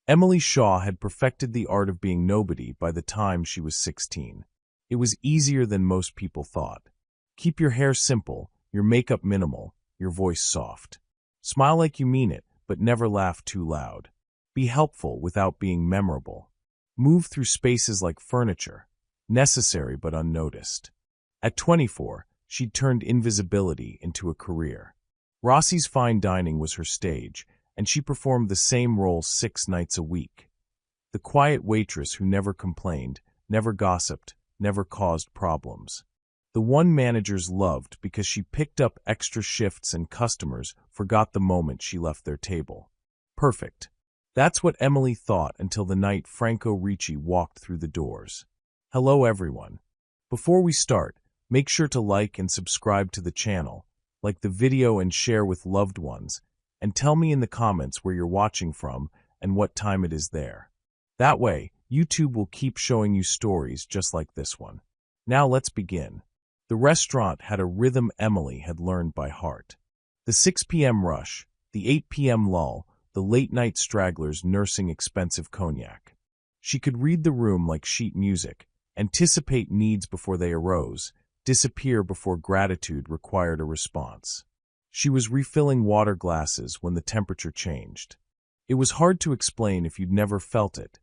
Emily Shaw had perfected the art of being nobody by the time she was 16. It was easier than most people thought. Keep your hair simple, your makeup minimal, your voice soft. Smile like you mean it, but never laugh too loud. Be helpful without being memorable. Move through spaces like furniture, necessary but unnoticed. At 24, she'd turned invisibility into a career. Rossi's fine dining was her stage, and she performed the same role 6 nights a week. The quiet waitress who never complained, never gossiped, never caused problems. The one managers loved because she picked up extra shifts and customers forgot the moment she left their table. Perfect. That's what Emily thought until the night Franco Ricci walked through the doors. Hello everyone. Before we start, make sure to like and subscribe to the channel, like the video and share with loved ones, and tell me in the comments where you're watching from and what time it is there. That way, YouTube will keep showing you stories just like this one. Now let's begin. The restaurant had a rhythm Emily had learned by heart. The 6 p.m. rush, the 8 p.m. lull, the late-night stragglers nursing expensive cognac. She could read the room like sheet music, anticipate needs before they arose, disappear before gratitude required a response. She was refilling water glasses when the temperature changed. It was hard to explain if you'd never felt it.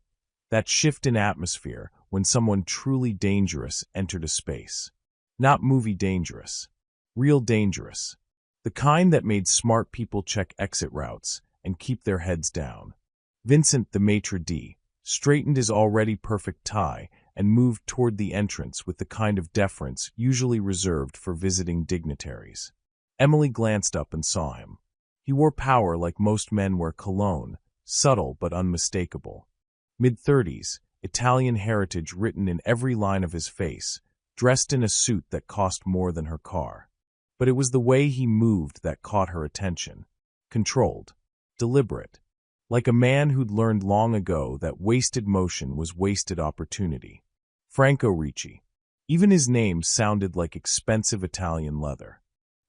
That shift in atmosphere when someone truly dangerous entered a space. Not movie dangerous. Real dangerous. The kind that made smart people check exit routes and keep their heads down. Vincent, the maitre d', straightened his already perfect tie and moved toward the entrance with the kind of deference usually reserved for visiting dignitaries. Emily glanced up and saw him. He wore power like most men wear cologne, subtle but unmistakable. Mid-30s, Italian heritage written in every line of his face, dressed in a suit that cost more than her car. But it was the way he moved that caught her attention. Controlled. Deliberate. Like a man who'd learned long ago that wasted motion was wasted opportunity. Franco Ricci. Even his name sounded like expensive Italian leather.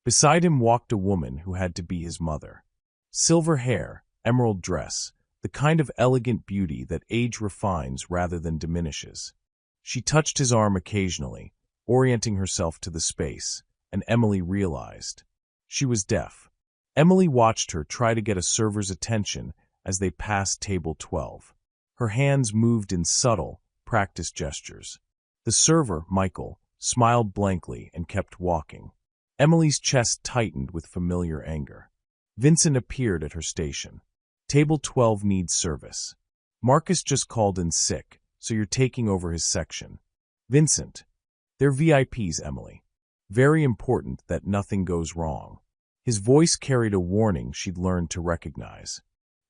Beside him walked a woman who had to be his mother. Silver hair, emerald dress, the kind of elegant beauty that age refines rather than diminishes. She touched his arm occasionally, orienting herself to the space, and Emily realized. She was deaf. Emily watched her try to get a server's attention as they passed table 12. Her hands moved in subtle, practiced gestures. The server, Michael, smiled blankly and kept walking. Emily's chest tightened with familiar anger. Vincent appeared at her station. Table 12 needs service. Marcus just called in sick, so you're taking over his section. Vincent. They're VIPs, Emily. Very important that nothing goes wrong. His voice carried a warning she'd learned to recognize.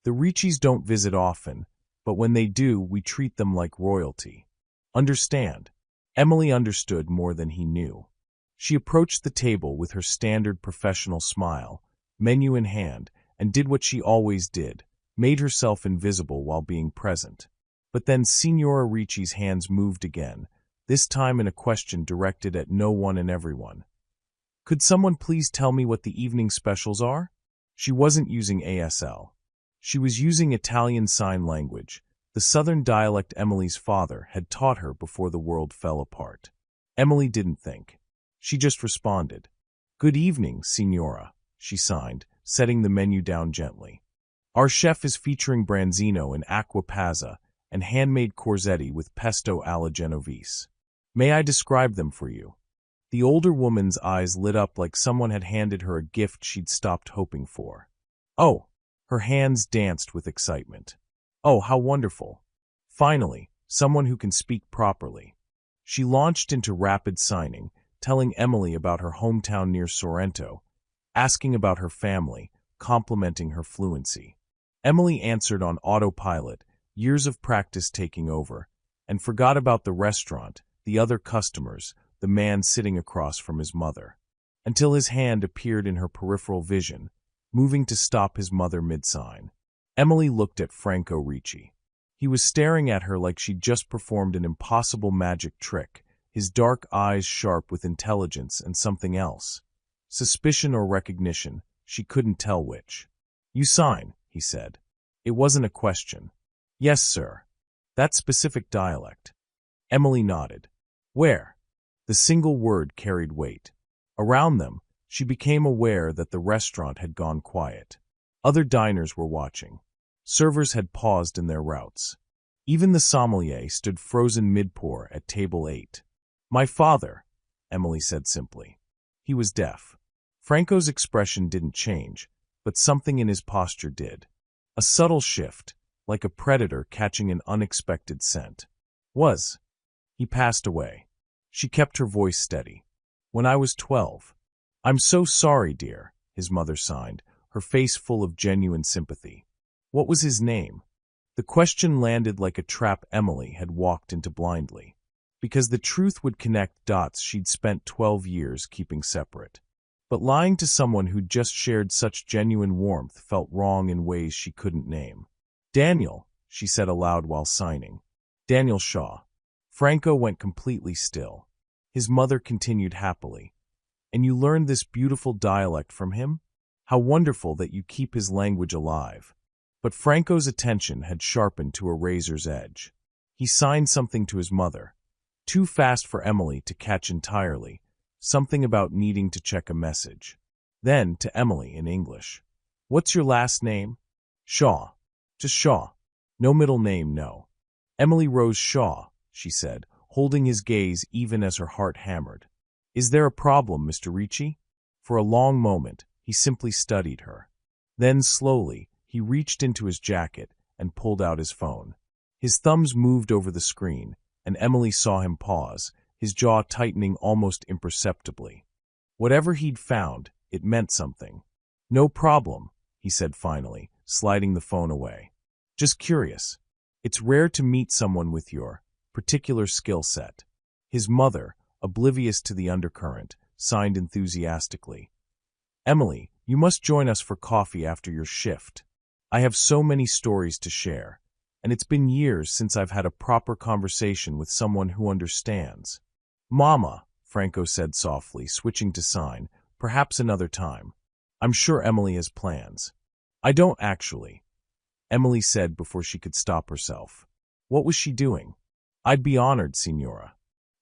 The Riccis don't visit often, but when they do, we treat them like royalty. Understand? Emily understood more than he knew. She approached the table with her standard professional smile, menu in hand, and did what she always did, made herself invisible while being present. But then Signora Ricci's hands moved again, this time in a question directed at no one and everyone. Could someone please tell me what the evening specials are? She wasn't using ASL. She was using Italian Sign Language, the southern dialect Emily's father had taught her before the world fell apart. Emily didn't think. She just responded. Good evening, Signora, she signed, setting the menu down gently. Our chef is featuring branzino in acqua pazza and handmade corsetti with pesto alla genovese. May I describe them for you? The older woman's eyes lit up like someone had handed her a gift she'd stopped hoping for. Oh! Her hands danced with excitement. Oh, how wonderful. Finally, someone who can speak properly. She launched into rapid signing, telling Emily about her hometown near Sorrento, asking about her family, complimenting her fluency. Emily answered on autopilot, years of practice taking over, and forgot about the restaurant, the other customers, the man sitting across from his mother. Until his hand appeared in her peripheral vision, moving to stop his mother mid-sign. Emily looked at Franco Ricci. He was staring at her like she'd just performed an impossible magic trick, his dark eyes sharp with intelligence and something else. Suspicion or recognition, she couldn't tell which. You sign, he said. It wasn't a question. Yes, sir. That specific dialect. Emily nodded. Where? The single word carried weight. Around them, she became aware that the restaurant had gone quiet. Other diners were watching. Servers had paused in their routes. Even the sommelier stood frozen mid-pour at table 8. My father, Emily said simply. He was deaf. Franco's expression didn't change, but something in his posture did. A subtle shift, like a predator catching an unexpected scent. He passed away. She kept her voice steady. When I was 12. I'm so sorry, dear, his mother signed, her face full of genuine sympathy. What was his name? The question landed like a trap Emily had walked into blindly. Because the truth would connect dots she'd spent 12 years keeping separate. But lying to someone who'd just shared such genuine warmth felt wrong in ways she couldn't name. Daniel, she said aloud while signing. Daniel Shaw. Franco went completely still. His mother continued happily. And you learned this beautiful dialect from him? How wonderful that you keep his language alive. But Franco's attention had sharpened to a razor's edge. He signed something to his mother. Too fast for Emily to catch entirely, something about needing to check a message. Then, to Emily in English. What's your last name? Shaw. Just Shaw. No middle name, no. Emily Rose Shaw, she said, holding his gaze even as her heart hammered. Is there a problem, Mr. Ricci? For a long moment, he simply studied her. Then, slowly, he reached into his jacket and pulled out his phone. His thumbs moved over the screen, and Emily saw him pause, his jaw tightening almost imperceptibly. Whatever he'd found, it meant something. No problem, he said finally, sliding the phone away. Just curious. It's rare to meet someone with your particular skill set. His mother, oblivious to the undercurrent, signed enthusiastically. Emily, you must join us for coffee after your shift. I have so many stories to share. And it's been years since I've had a proper conversation with someone who understands. Mama, Franco said softly, switching to sign, perhaps another time. I'm sure Emily has plans. I don't actually, Emily said before she could stop herself. What was she doing? I'd be honored, Signora.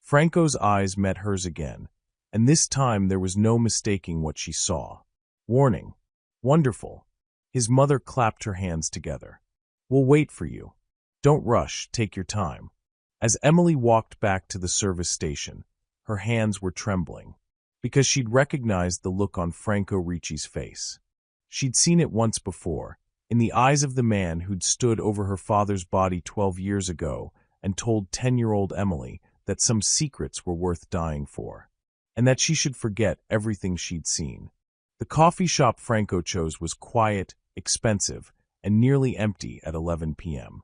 Franco's eyes met hers again, and this time there was no mistaking what she saw. Warning. Wonderful. His mother clapped her hands together. We'll wait for you. Don't rush, take your time. As Emily walked back to the service station, her hands were trembling, because she'd recognized the look on Franco Ricci's face. She'd seen it once before, in the eyes of the man who'd stood over her father's body 12 years ago and told 10-year-old Emily that some secrets were worth dying for, and that she should forget everything she'd seen. The coffee shop Franco chose was quiet, expensive, and nearly empty at 11 p.m.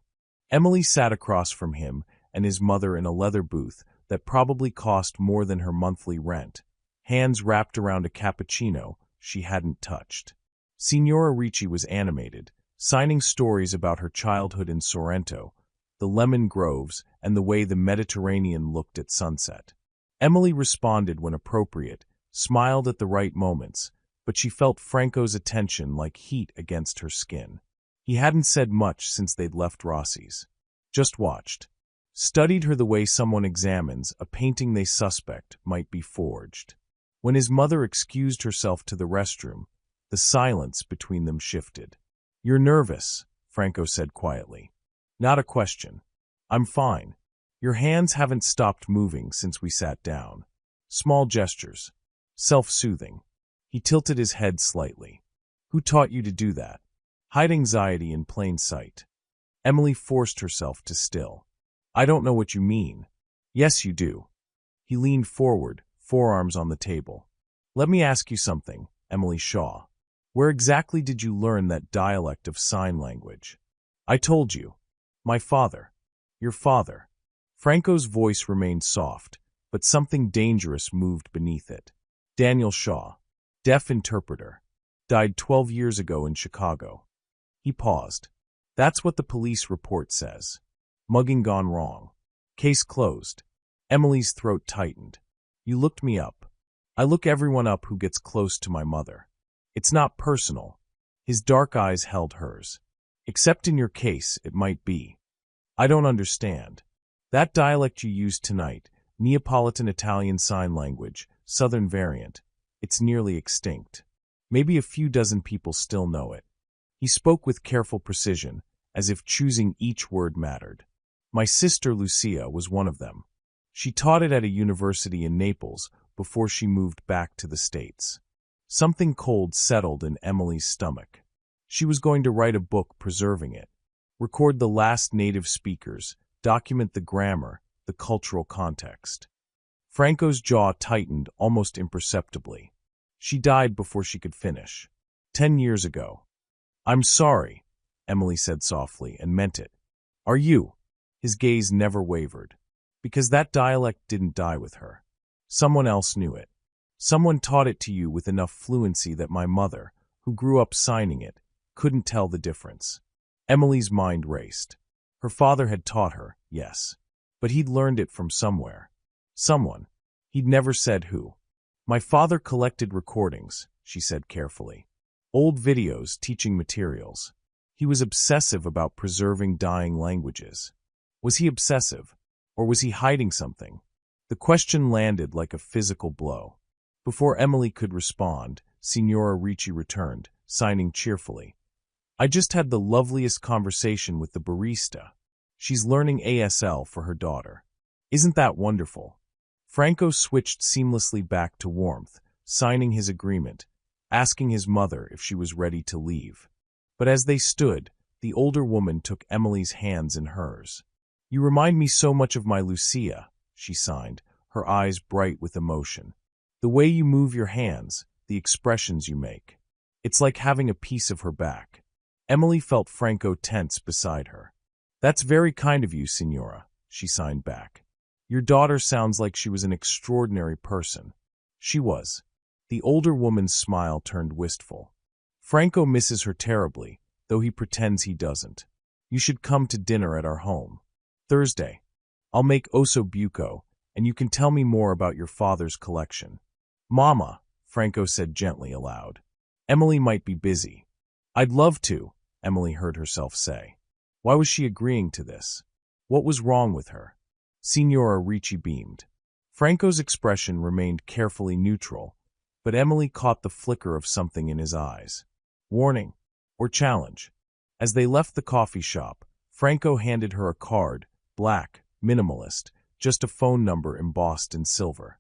Emily sat across from him and his mother in a leather booth that probably cost more than her monthly rent, hands wrapped around a cappuccino she hadn't touched. Signora Ricci was animated, signing stories about her childhood in Sorrento, the lemon groves, and the way the Mediterranean looked at sunset. Emily responded when appropriate, smiled at the right moments, but she felt Franco's attention like heat against her skin. He hadn't said much since they'd left Rossi's. Just watched. Studied her the way someone examines a painting they suspect might be forged. When his mother excused herself to the restroom, the silence between them shifted. You're nervous, Franco said quietly. Not a question. I'm fine. Your hands haven't stopped moving since we sat down. Small gestures. Self-soothing. He tilted his head slightly. Who taught you to do that? Hide anxiety in plain sight. Emily forced herself to still. I don't know what you mean. Yes, you do. He leaned forward, forearms on the table. Let me ask you something, Emily Shaw. Where exactly did you learn that dialect of sign language? I told you. My father. Your father. Franco's voice remained soft, but something dangerous moved beneath it. Daniel Shaw. Deaf interpreter. Died 12 years ago in Chicago. He paused. That's what the police report says. Mugging gone wrong. Case closed. Emily's throat tightened. You looked me up. I look everyone up who gets close to my mother. It's not personal. His dark eyes held hers. Except in your case, it might be. I don't understand. That dialect you used tonight, Neapolitan Italian Sign Language, Southern variant, it's nearly extinct. Maybe a few dozen people still know it. He spoke with careful precision, as if choosing each word mattered. My sister Lucia was one of them. She taught it at a university in Naples before she moved back to the States. Something cold settled in Emily's stomach. She was going to write a book preserving it. Record the last native speakers, document the grammar, the cultural context. Franco's jaw tightened almost imperceptibly. She died before she could finish. 10 years ago. I'm sorry, Emily said softly, and meant it. Are you? His gaze never wavered. Because that dialect didn't die with her. Someone else knew it. Someone taught it to you with enough fluency that my mother, who grew up signing it, couldn't tell the difference. Emily's mind raced. Her father had taught her, yes. But he'd learned it from somewhere. Someone. He'd never said who. My father collected recordings, she said carefully. Old videos, teaching materials. He was obsessive about preserving dying languages. Was he obsessive? Or was he hiding something? The question landed like a physical blow. Before Emily could respond, Signora Ricci returned, signing cheerfully. I just had the loveliest conversation with the barista. She's learning ASL for her daughter. Isn't that wonderful? Franco switched seamlessly back to warmth, signing his agreement, asking his mother if she was ready to leave. But as they stood, the older woman took Emily's hands in hers. You remind me so much of my Lucia, she signed, her eyes bright with emotion. The way you move your hands, the expressions you make. It's like having a piece of her back. Emily felt Franco tense beside her. That's very kind of you, Signora, she signed back. Your daughter sounds like she was an extraordinary person. She was. The older woman's smile turned wistful. Franco misses her terribly, though he pretends he doesn't. You should come to dinner at our home. Thursday. I'll make osso buco, and you can tell me more about your father's collection. Mama, Franco said gently aloud. Emily might be busy. I'd love to, Emily heard herself say. Why was she agreeing to this? What was wrong with her? Signora Ricci beamed. Franco's expression remained carefully neutral, but Emily caught the flicker of something in his eyes. Warning, or challenge. As they left the coffee shop, Franco handed her a card, black, minimalist, just a phone number embossed in silver.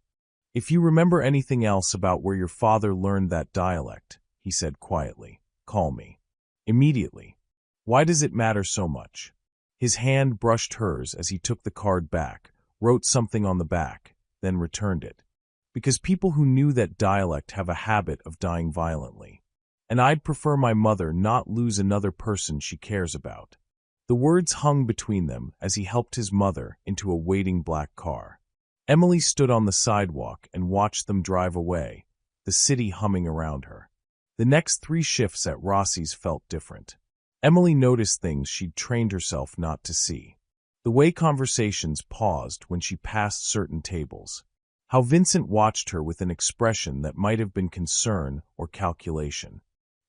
If you remember anything else about where your father learned that dialect, he said quietly, call me. Immediately. Why does it matter so much? His hand brushed hers as he took the card back, wrote something on the back, then returned it. Because people who knew that dialect have a habit of dying violently. And I'd prefer my mother not lose another person she cares about. The words hung between them as he helped his mother into a waiting black car. Emily stood on the sidewalk and watched them drive away, the city humming around her. The next 3 shifts at Rossi's felt different. Emily noticed things she'd trained herself not to see. The way conversations paused when she passed certain tables. How Vincent watched her with an expression that might have been concern or calculation.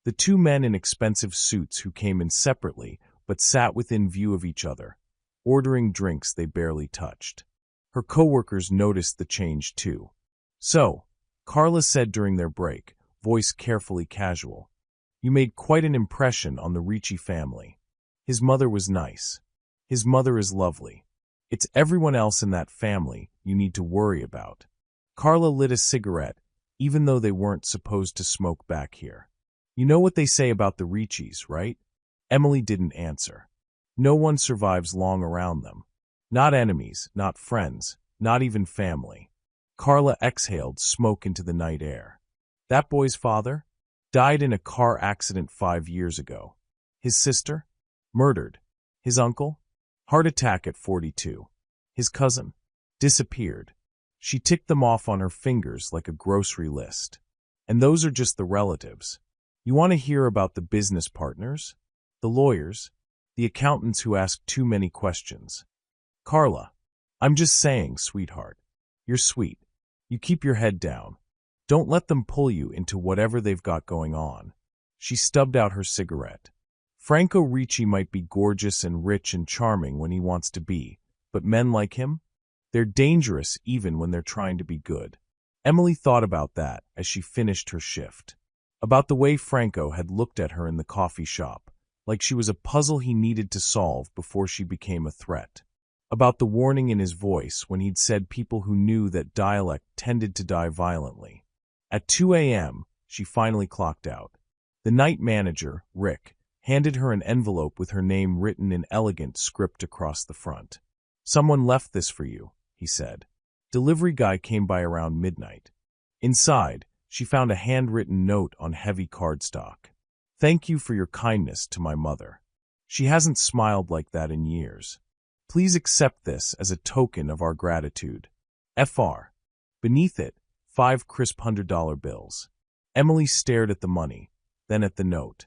The 2 men in expensive suits who came in separately but sat within view of each other, ordering drinks they barely touched. Her coworkers noticed the change too. So, Carla said during their break, voice carefully casual, you made quite an impression on the Ricci family. His mother was nice. His mother is lovely. It's everyone else in that family you need to worry about. Carla lit a cigarette, even though they weren't supposed to smoke back here. You know what they say about the Riccis, right? Emily didn't answer. No one survives long around them. Not enemies, not friends, not even family. Carla exhaled smoke into the night air. That boy's father? Died in a car accident 5 years ago. His sister? Murdered. His uncle? Heart attack at 42. His cousin? Disappeared. She ticked them off on her fingers like a grocery list. And those are just the relatives. You want to hear about the business partners? The lawyers? The accountants who ask too many questions? Carla, I'm just saying, sweetheart. You're sweet. You keep your head down. Don't let them pull you into whatever they've got going on. She stubbed out her cigarette. Franco Ricci might be gorgeous and rich and charming when he wants to be, but men like him? They're dangerous even when they're trying to be good. Emily thought about that as she finished her shift. About the way Franco had looked at her in the coffee shop, like she was a puzzle he needed to solve before she became a threat. About the warning in his voice when he'd said people who knew that dialect tended to die violently. At 2 a.m., she finally clocked out. The night manager, Rick, handed her an envelope with her name written in elegant script across the front. "Someone left this for you," he said. Delivery guy came by around midnight. Inside, she found a handwritten note on heavy cardstock. "Thank you for your kindness to my mother. She hasn't smiled like that in years. Please accept this as a token of our gratitude. Fr." Beneath it, 5 crisp $100 bills. Emily stared at the money, then at the note.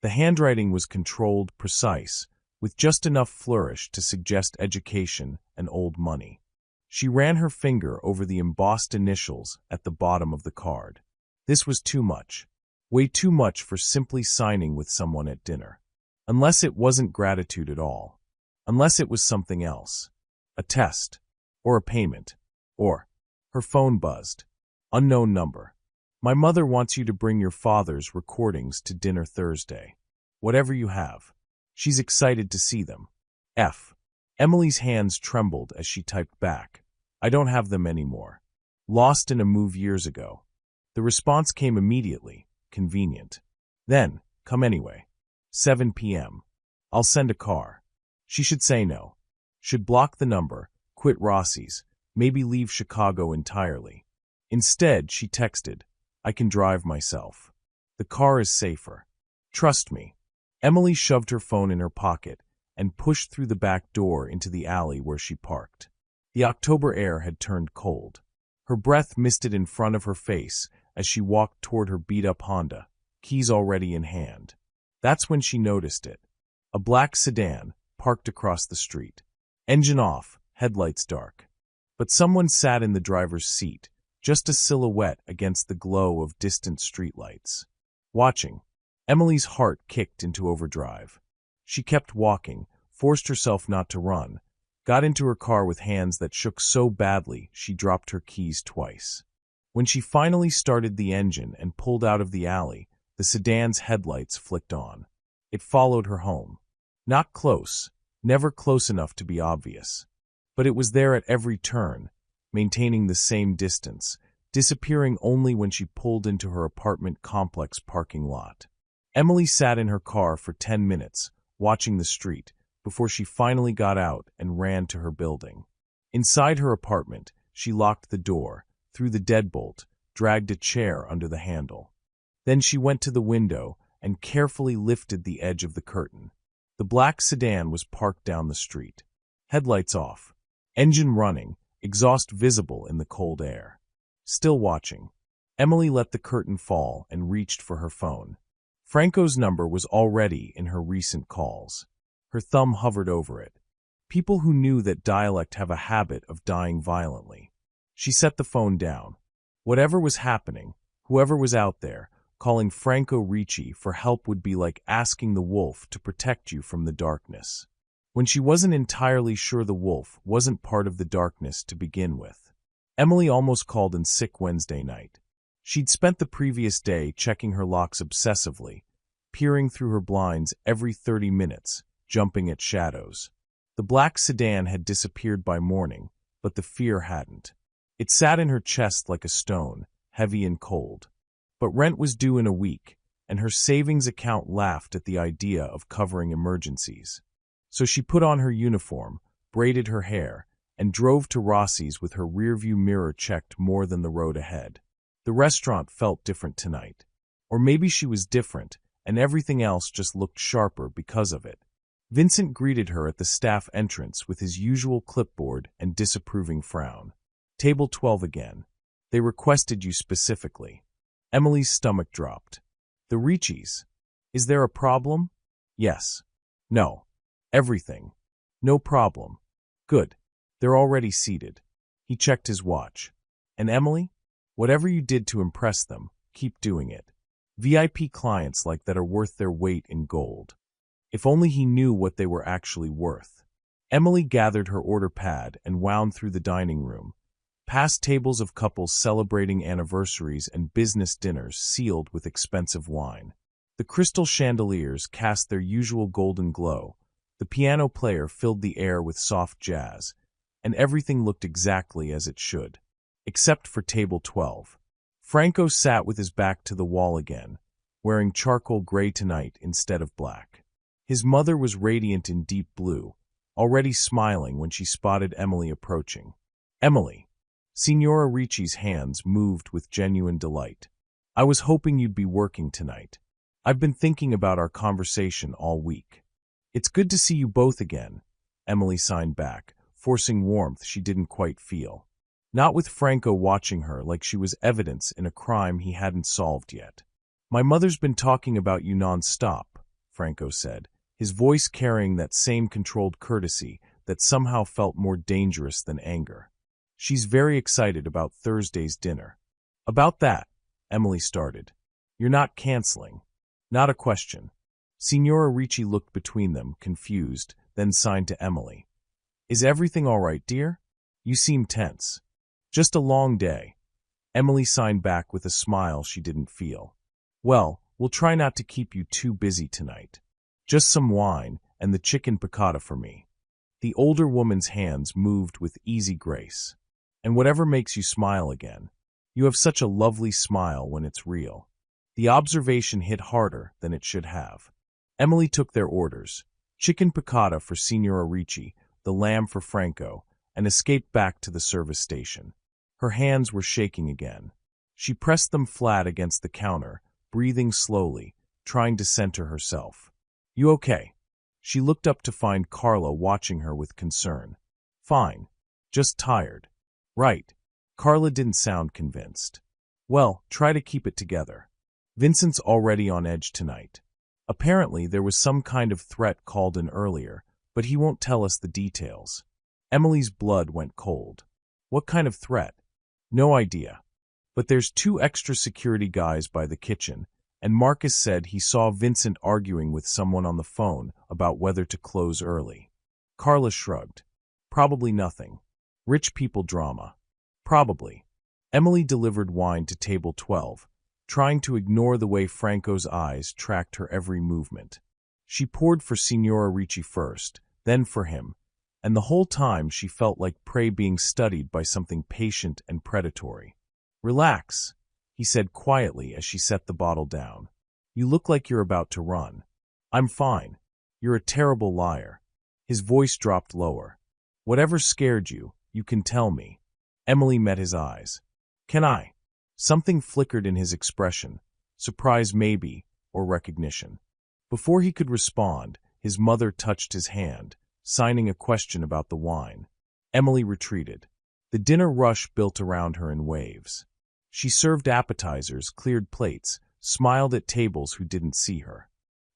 The handwriting was controlled, precise, with just enough flourish to suggest education and old money. She ran her finger over the embossed initials at the bottom of the card. This was too much. Way too much for simply signing with someone at dinner. Unless it wasn't gratitude at all. Unless it was something else. A test. Or a payment. Or... Her phone buzzed. Unknown number. "My mother wants you to bring your father's recordings to dinner Thursday. Whatever you have. She's excited to see them. F." Emily's hands trembled as she typed back. "I don't have them anymore. Lost in a move years ago." The response came immediately. Convenient. Then, "Come anyway. 7 p.m. I'll send a car." She should say no. Should block the number, quit Rossi's, maybe leave Chicago entirely. Instead, she texted, "I can drive myself. The car is safer. Trust me." Emily shoved her phone in her pocket and pushed through the back door into the alley where she parked. The October air had turned cold. Her breath misted in front of her face as she walked toward her beat-up Honda, keys already in hand. That's when she noticed it. A black sedan, parked across the street. Engine off, headlights dark. But someone sat in the driver's seat, just a silhouette against the glow of distant streetlights. Watching. Emily's heart kicked into overdrive. She kept walking, forced herself not to run, got into her car with hands that shook so badly she dropped her keys twice. When she finally started the engine and pulled out of the alley, the sedan's headlights flicked on. It followed her home. Not close, never close enough to be obvious. But it was there at every turn, maintaining the same distance, disappearing only when she pulled into her apartment complex parking lot. Emily sat in her car for 10 minutes, watching the street, before she finally got out and ran to her building. Inside her apartment, she locked the door, threw the deadbolt, dragged a chair under the handle. Then she went to the window and carefully lifted the edge of the curtain. The black sedan was parked down the street. Headlights off. Engine running, exhaust visible in the cold air. Still watching. Emily let the curtain fall and reached for her phone. Franco's number was already in her recent calls. Her thumb hovered over it. People who knew that dialect have a habit of dying violently. She set the phone down. Whatever was happening, whoever was out there, calling Franco Ricci for help would be like asking the wolf to protect you from the darkness. When she wasn't entirely sure the wolf wasn't part of the darkness to begin with. Emily almost called in sick Wednesday night. She'd spent the previous day checking her locks obsessively, peering through her blinds every 30 minutes, jumping at shadows. The black sedan had disappeared by morning, but the fear hadn't. It sat in her chest like a stone, heavy and cold. But rent was due in a week, and her savings account laughed at the idea of covering emergencies. So she put on her uniform, braided her hair, and drove to Rossi's with her rearview mirror checked more than the road ahead. The restaurant felt different tonight. Or maybe she was different, and everything else just looked sharper because of it. Vincent greeted her at the staff entrance with his usual clipboard and disapproving frown. "Table 12 again. They requested you specifically." Emily's stomach dropped. "The Ricci's. Is there a problem?" "Yes." "No. Everything." "No problem." "Good. They're already seated." He checked his watch. "And Emily? Whatever you did to impress them, keep doing it. VIP clients like that are worth their weight in gold." If only he knew what they were actually worth. Emily gathered her order pad and wound through the dining room, past tables of couples celebrating anniversaries and business dinners sealed with expensive wine. The crystal chandeliers cast their usual golden glow, the piano player filled the air with soft jazz, and everything looked exactly as it should. Except for table 12. Franco sat with his back to the wall again, wearing charcoal gray tonight instead of black. His mother was radiant in deep blue, already smiling when she spotted Emily approaching. "Emily." Signora Ricci's hands moved with genuine delight. "I was hoping you'd be working tonight. I've been thinking about our conversation all week." "It's good to see you both again," Emily signed back, forcing warmth she didn't quite feel. Not with Franco watching her like she was evidence in a crime he hadn't solved yet. "My mother's been talking about you non-stop," Franco said, his voice carrying that same controlled courtesy that somehow felt more dangerous than anger. "She's very excited about Thursday's dinner." "About that," Emily started. "You're not canceling." "Not a question." Signora Ricci looked between them, confused, then signed to Emily. "Is everything all right, dear? You seem tense." "Just a long day." Emily signed back with a smile she didn't feel. "Well, we'll try not to keep you too busy tonight. Just some wine and the chicken piccata for me." The older woman's hands moved with easy grace. "And whatever makes you smile again. You have such a lovely smile when it's real." The observation hit harder than it should have. Emily took their orders, chicken piccata for Signora Ricci, the lamb for Franco, and escaped back to the service station. Her hands were shaking again. She pressed them flat against the counter, breathing slowly, trying to center herself. "You okay?" She looked up to find Carla watching her with concern. "Fine. Just tired." "Right." Carla didn't sound convinced. "Well, try to keep it together. Vincent's already on edge tonight. Apparently there was some kind of threat called in earlier, but he won't tell us the details." Emily's blood went cold. "What kind of threat?" "No idea. But there's 2 extra security guys by the kitchen, and Marcus said he saw Vincent arguing with someone on the phone about whether to close early." Carla shrugged. "Probably nothing. Rich people drama." "Probably." Emily delivered wine to table 12, trying to ignore the way Franco's eyes tracked her every movement. She poured for Signora Ricci first, then for him, and the whole time she felt like prey being studied by something patient and predatory. "Relax," he said quietly as she set the bottle down. "You look like you're about to run." "I'm fine." "You're a terrible liar." His voice dropped lower. "Whatever scared you, you can tell me." Emily met his eyes. "Can I?" Something flickered in his expression, surprise maybe, or recognition. Before he could respond, his mother touched his hand, signing a question about the wine. Emily retreated. The dinner rush built around her in waves. She served appetizers, cleared plates, smiled at tables who didn't see her.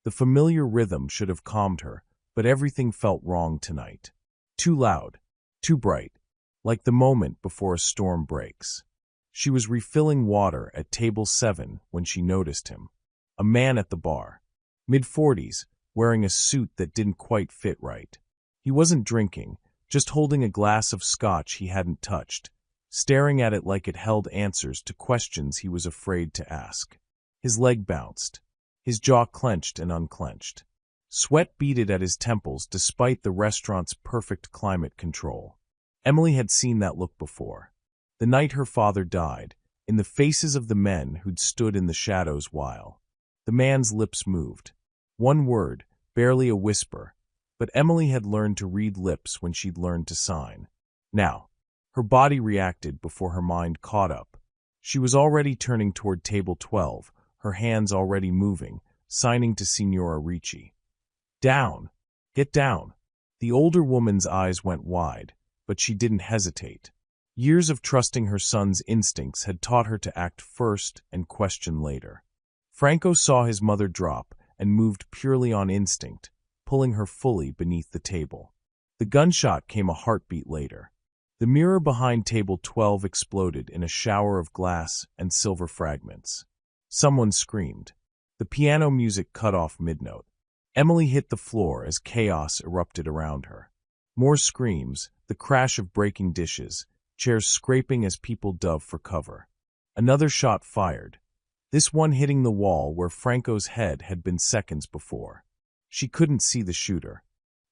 The familiar rhythm should have calmed her, but everything felt wrong tonight. Too loud, too bright, like the moment before a storm breaks. She was refilling water at table 7 when she noticed him. A man at the bar. Mid-40s, wearing a suit that didn't quite fit right. He wasn't drinking, just holding a glass of scotch he hadn't touched, staring at it like it held answers to questions he was afraid to ask. His leg bounced. His jaw clenched and unclenched. Sweat beaded at his temples despite the restaurant's perfect climate control. Emily had seen that look before. The night her father died, in the faces of the men who'd stood in the shadows while. The man's lips moved. One word, barely a whisper, but Emily had learned to read lips when she'd learned to sign. Now, her body reacted before her mind caught up. She was already turning toward table 12, her hands already moving, signing to Signora Ricci. "Down! Get down!" The older woman's eyes went wide, but she didn't hesitate. Years of trusting her son's instincts had taught her to act first and question later. Franco saw his mother drop and moved purely on instinct, pulling her fully beneath the table. The gunshot came a heartbeat later. The mirror behind table 12 exploded in a shower of glass and silver fragments. Someone screamed. The piano music cut off mid-note. Emily hit the floor as chaos erupted around her. More screams, the crash of breaking dishes, chairs scraping as people dove for cover. Another shot fired, this one hitting the wall where Franco's head had been seconds before. She couldn't see the shooter.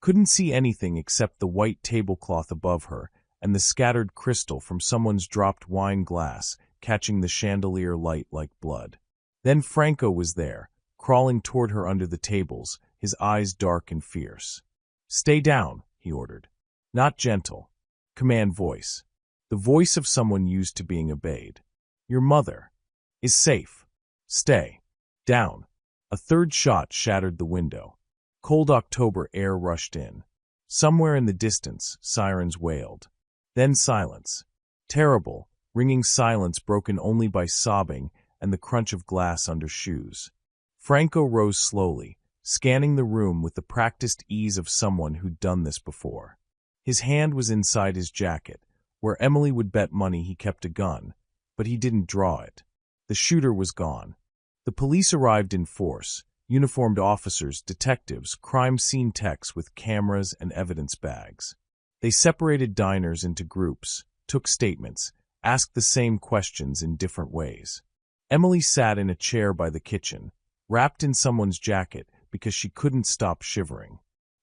Couldn't see anything except the white tablecloth above her and the scattered crystal from someone's dropped wine glass catching the chandelier light like blood. Then Franco was there, crawling toward her under the tables, his eyes dark and fierce. "Stay down," he ordered. Not gentle. Command voice. The voice of someone used to being obeyed. "Your mother is safe. Stay down." A third shot shattered the window. Cold October air rushed in. Somewhere in the distance, sirens wailed. Then silence. Terrible, ringing silence broken only by sobbing and the crunch of glass under shoes. Franco rose slowly, scanning the room with the practiced ease of someone who'd done this before. His hand was inside his jacket, where Emily would bet money he kept a gun, but he didn't draw it. The shooter was gone. The police arrived in force, uniformed officers, detectives, crime scene techs with cameras and evidence bags. They separated diners into groups, took statements, asked the same questions in different ways. Emily sat in a chair by the kitchen, wrapped in someone's jacket because she couldn't stop shivering.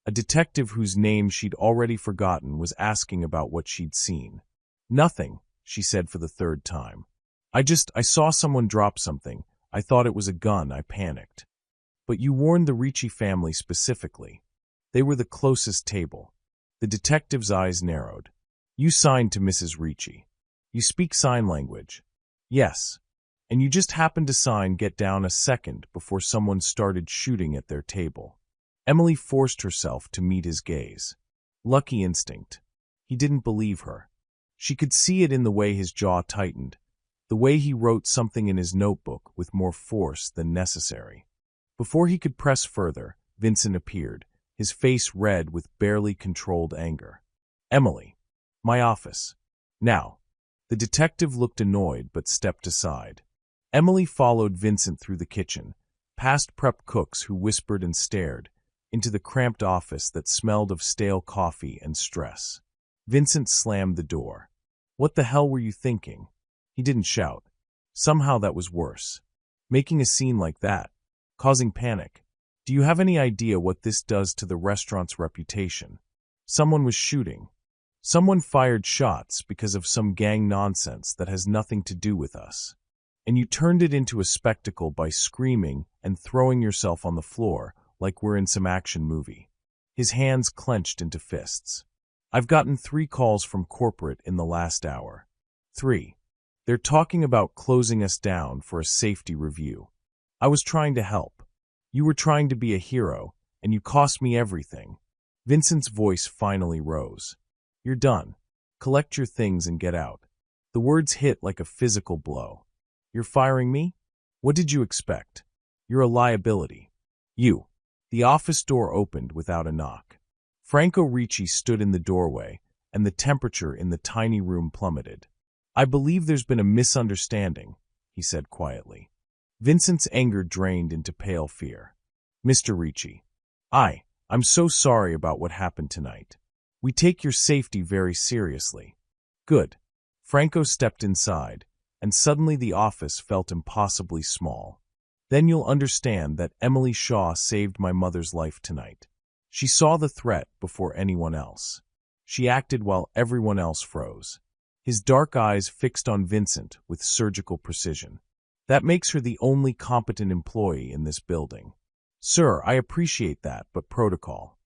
A detective whose name she'd already forgotten was asking about what she'd seen. "Nothing," she said for the third time. I saw someone drop something. I thought it was a gun. I panicked." "But you warned the Ricci family specifically. They were the closest table." The detective's eyes narrowed. "You signed to Mrs. Ricci. You speak sign language." "Yes. And you just happened to sign get down a second before someone started shooting at their table." Emily forced herself to meet his gaze. Lucky instinct. He didn't believe her. She could see it in the way his jaw tightened, the way he wrote something in his notebook with more force than necessary. Before he could press further, Vincent appeared, his face red with barely controlled anger. "Emily. My office. Now." The detective looked annoyed but stepped aside. Emily followed Vincent through the kitchen, past prep cooks who whispered and stared, into the cramped office that smelled of stale coffee and stress. Vincent slammed the door. "What the hell were you thinking?" He didn't shout. Somehow that was worse. Making a scene like that. Causing panic. "Do you have any idea what this does to the restaurant's reputation? Someone was shooting. Someone fired shots because of some gang nonsense that has nothing to do with us. And you turned it into a spectacle by screaming and throwing yourself on the floor like we're in some action movie." His hands clenched into fists. "I've gotten 3 calls from corporate in the last hour. 3. They're talking about closing us down for a safety review. I was trying to help. You were trying to be a hero, and you cost me everything." Vincent's voice finally rose. "You're done. Collect your things and get out." The words hit like a physical blow. "You're firing me? What did you expect? You're a liability. You." The office door opened without a knock. Franco Ricci stood in the doorway, and the temperature in the tiny room plummeted. "I believe there's been a misunderstanding," he said quietly. Vincent's anger drained into pale fear. "Mr. Ricci, I'm so sorry about what happened tonight. We take your safety very seriously." "Good." Franco stepped inside, and suddenly the office felt impossibly small. "Then you'll understand that Emily Shaw saved my mother's life tonight. She saw the threat before anyone else. She acted while everyone else froze." His dark eyes fixed on Vincent with surgical precision. "That makes her the only competent employee in this building." "Sir, I appreciate that, but protocol.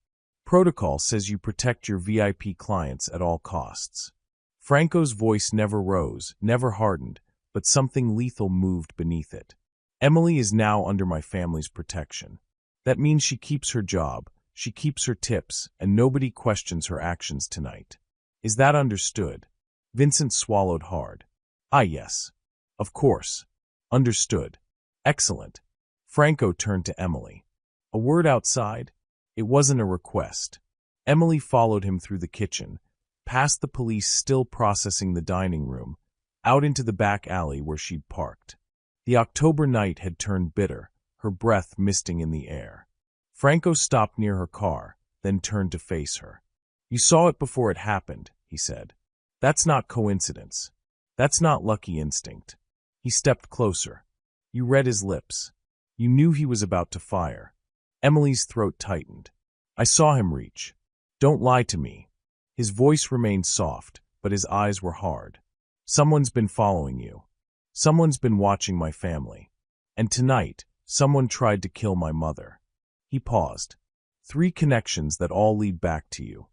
Protocol says you protect your VIP clients at all costs." Franco's voice never rose, never hardened, but something lethal moved beneath it. "Emily is now under my family's protection. That means she keeps her job, she keeps her tips, and nobody questions her actions tonight. Is that understood?" Vincent swallowed hard. Yes. Of course. Understood. Excellent." Franco turned to Emily. "A word outside?" It wasn't a request. Emily followed him through the kitchen, past the police still processing the dining room, out into the back alley where she'd parked. The October night had turned bitter, her breath misting in the air. Franco stopped near her car, then turned to face her. "You saw it before it happened," he said. "That's not coincidence. That's not lucky instinct." He stepped closer. You read his lips. You knew he was about to fire. Emily's throat tightened. "I saw him reach. Don't lie to me." His voice remained soft, but his eyes were hard. "Someone's been following you. Someone's been watching my family. And tonight, someone tried to kill my mother." He paused. "3 connections that all lead back to you.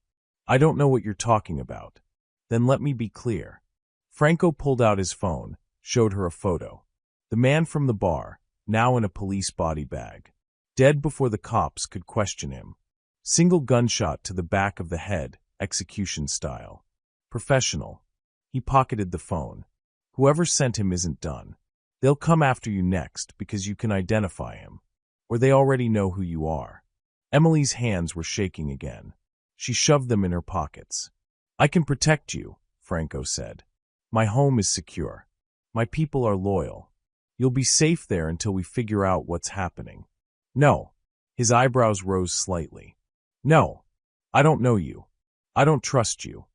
I don't know what you're talking about." "Then let me be clear." Franco pulled out his phone, showed her a photo. The man from the bar, now in a police body bag. Dead before the cops could question him. Single gunshot to the back of the head, execution style. Professional. He pocketed the phone. "Whoever sent him isn't done. They'll come after you next because you can identify him. Or they already know who you are." Emily's hands were shaking again. She shoved them in her pockets. "I can protect you," Franco said. "My home is secure. My people are loyal. You'll be safe there until we figure out what's happening." "No." His eyebrows rose slightly. "No. I don't know you. I don't trust you."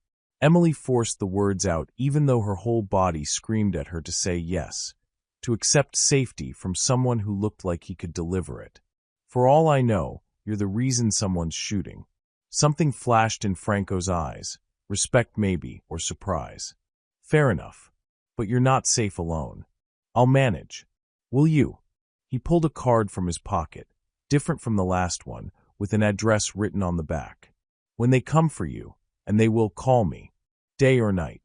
Emily forced the words out even though her whole body screamed at her to say yes, to accept safety from someone who looked like he could deliver it. "For all I know, you're the reason someone's shooting." Something flashed in Franco's eyes, respect maybe, or surprise. "Fair enough. But you're not safe alone. I'll manage. Will you?" He pulled a card from his pocket, different from the last one, with an address written on the back. "When they come for you, and they will, call me, day or night.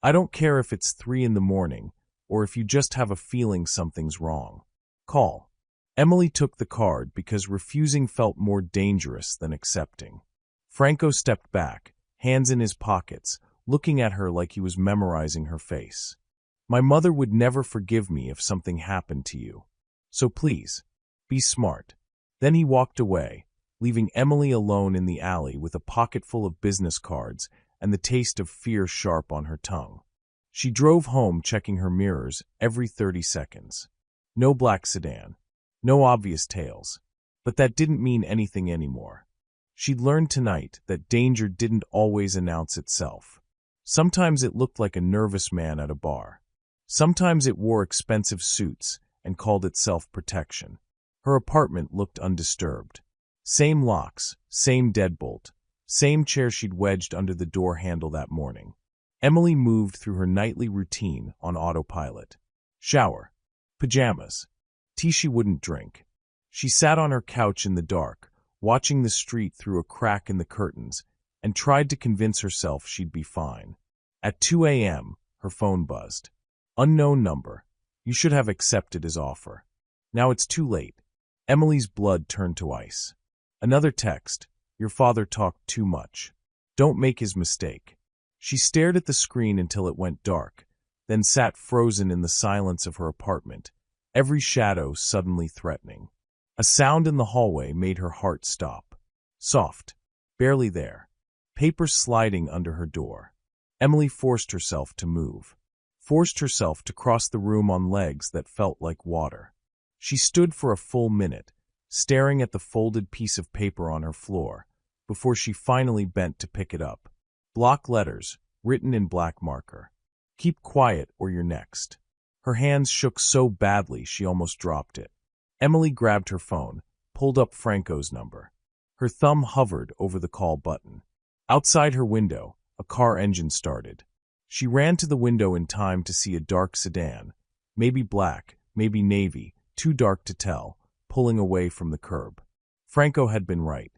I don't care if it's 3 in the morning, or if you just have a feeling something's wrong. Call." Emily took the card because refusing felt more dangerous than accepting. Franco stepped back, hands in his pockets, looking at her like he was memorizing her face. "My mother would never forgive me if something happened to you. So please, be smart." Then he walked away, leaving Emily alone in the alley with a pocket full of business cards and the taste of fear sharp on her tongue. She drove home checking her mirrors every 30 seconds. No black sedan. No obvious tails. But that didn't mean anything anymore. She'd learned tonight that danger didn't always announce itself. Sometimes it looked like a nervous man at a bar. Sometimes it wore expensive suits and called itself protection. Her apartment looked undisturbed. Same locks, same deadbolt, same chair she'd wedged under the door handle that morning. Emily moved through her nightly routine on autopilot. Shower, pajamas, tea she wouldn't drink. She sat on her couch in the dark, watching the street through a crack in the curtains, and tried to convince herself she'd be fine. At 2 a.m., her phone buzzed. Unknown number. You should have accepted his offer. Now it's too late. Emily's blood turned to ice. Another text. Your father talked too much. Don't make his mistake. She stared at the screen until it went dark, then sat frozen in the silence of her apartment, every shadow suddenly threatening. A sound in the hallway made her heart stop. Soft. Barely there. Paper sliding under her door. Emily forced herself to move. Forced herself to cross the room on legs that felt like water. She stood for a full minute, staring at the folded piece of paper on her floor, before she finally bent to pick it up. Block letters, written in black marker. Keep quiet or you're next. Her hands shook so badly she almost dropped it. Emily grabbed her phone, pulled up Franco's number. Her thumb hovered over the call button. Outside her window, a car engine started. She ran to the window in time to see a dark sedan, maybe black, maybe navy, too dark to tell, pulling away from the curb. Franco had been right.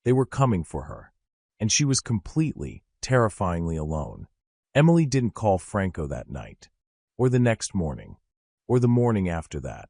They were coming for her. And she was completely, terrifyingly alone. Emily didn't call Franco that night. Or the next morning. Or the morning after that.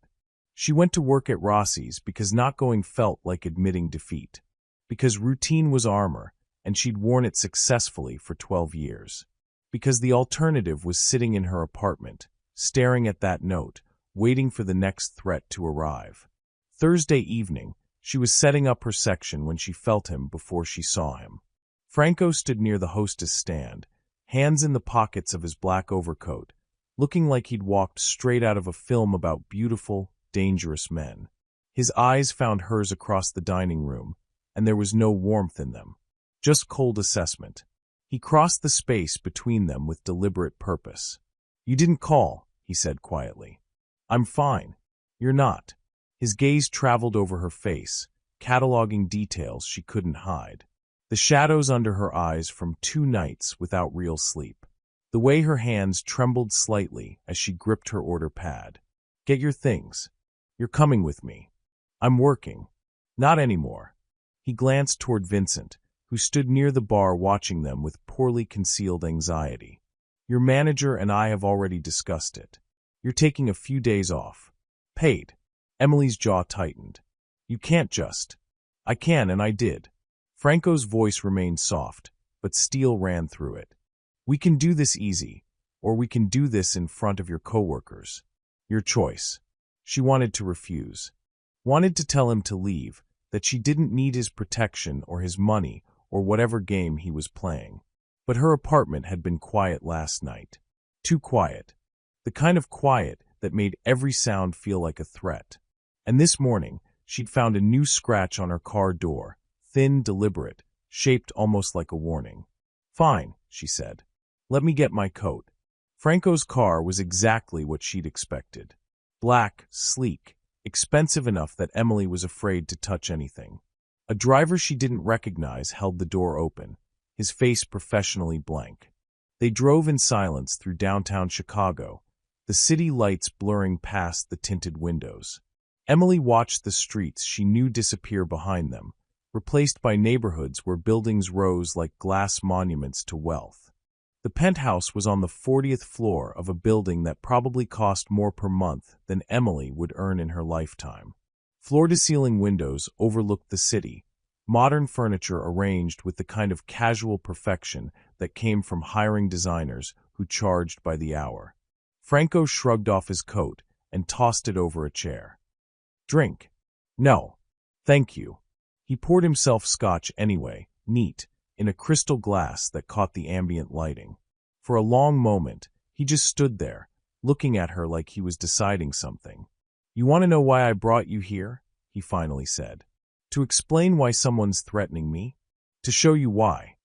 She went to work at Rossi's because not going felt like admitting defeat. Because routine was armor, and she'd worn it successfully for 12 years. Because the alternative was sitting in her apartment, staring at that note, waiting for the next threat to arrive. Thursday evening, she was setting up her section when she felt him before she saw him. Franco stood near the hostess stand, hands in the pockets of his black overcoat, looking like he'd walked straight out of a film about beautiful, dangerous men. His eyes found hers across the dining room, and there was no warmth in them, just cold assessment. He crossed the space between them with deliberate purpose. "You didn't call," he said quietly. "I'm fine. You're not." His gaze traveled over her face, cataloging details she couldn't hide. The shadows under her eyes from 2 nights without real sleep. The way her hands trembled slightly as she gripped her order pad. "Get your things. You're coming with me." "I'm working." "Not anymore." He glanced toward Vincent, who stood near the bar watching them with poorly concealed anxiety. "Your manager and I have already discussed it. You're taking a few days off. Paid." Emily's jaw tightened. "You can't just." "I can, and I did." Franco's voice remained soft, but steel ran through it. "We can do this easy, or we can do this in front of your coworkers. Your choice." She wanted to refuse. Wanted to tell him to leave, that she didn't need his protection or his money or whatever game he was playing. But her apartment had been quiet last night. Too quiet. The kind of quiet that made every sound feel like a threat. And this morning, she'd found a new scratch on her car door, thin, deliberate, shaped almost like a warning. "Fine," she said. "Let me get my coat." Franco's car was exactly what she'd expected. Black, sleek, expensive enough that Emily was afraid to touch anything. A driver she didn't recognize held the door open, his face professionally blank. They drove in silence through downtown Chicago, the city lights blurring past the tinted windows. Emily watched the streets she knew disappear behind them, replaced by neighborhoods where buildings rose like glass monuments to wealth. The penthouse was on the 40th floor of a building that probably cost more per month than Emily would earn in her lifetime. Floor-to-ceiling windows overlooked the city, modern furniture arranged with the kind of casual perfection that came from hiring designers who charged by the hour. Franco shrugged off his coat and tossed it over a chair. "Drink?" "No. Thank you." He poured himself scotch anyway, neat, in a crystal glass that caught the ambient lighting. For a long moment, he just stood there, looking at her like he was deciding something. "You want to know why I brought you here?" he finally said. "To explain why someone's threatening me? To show you why."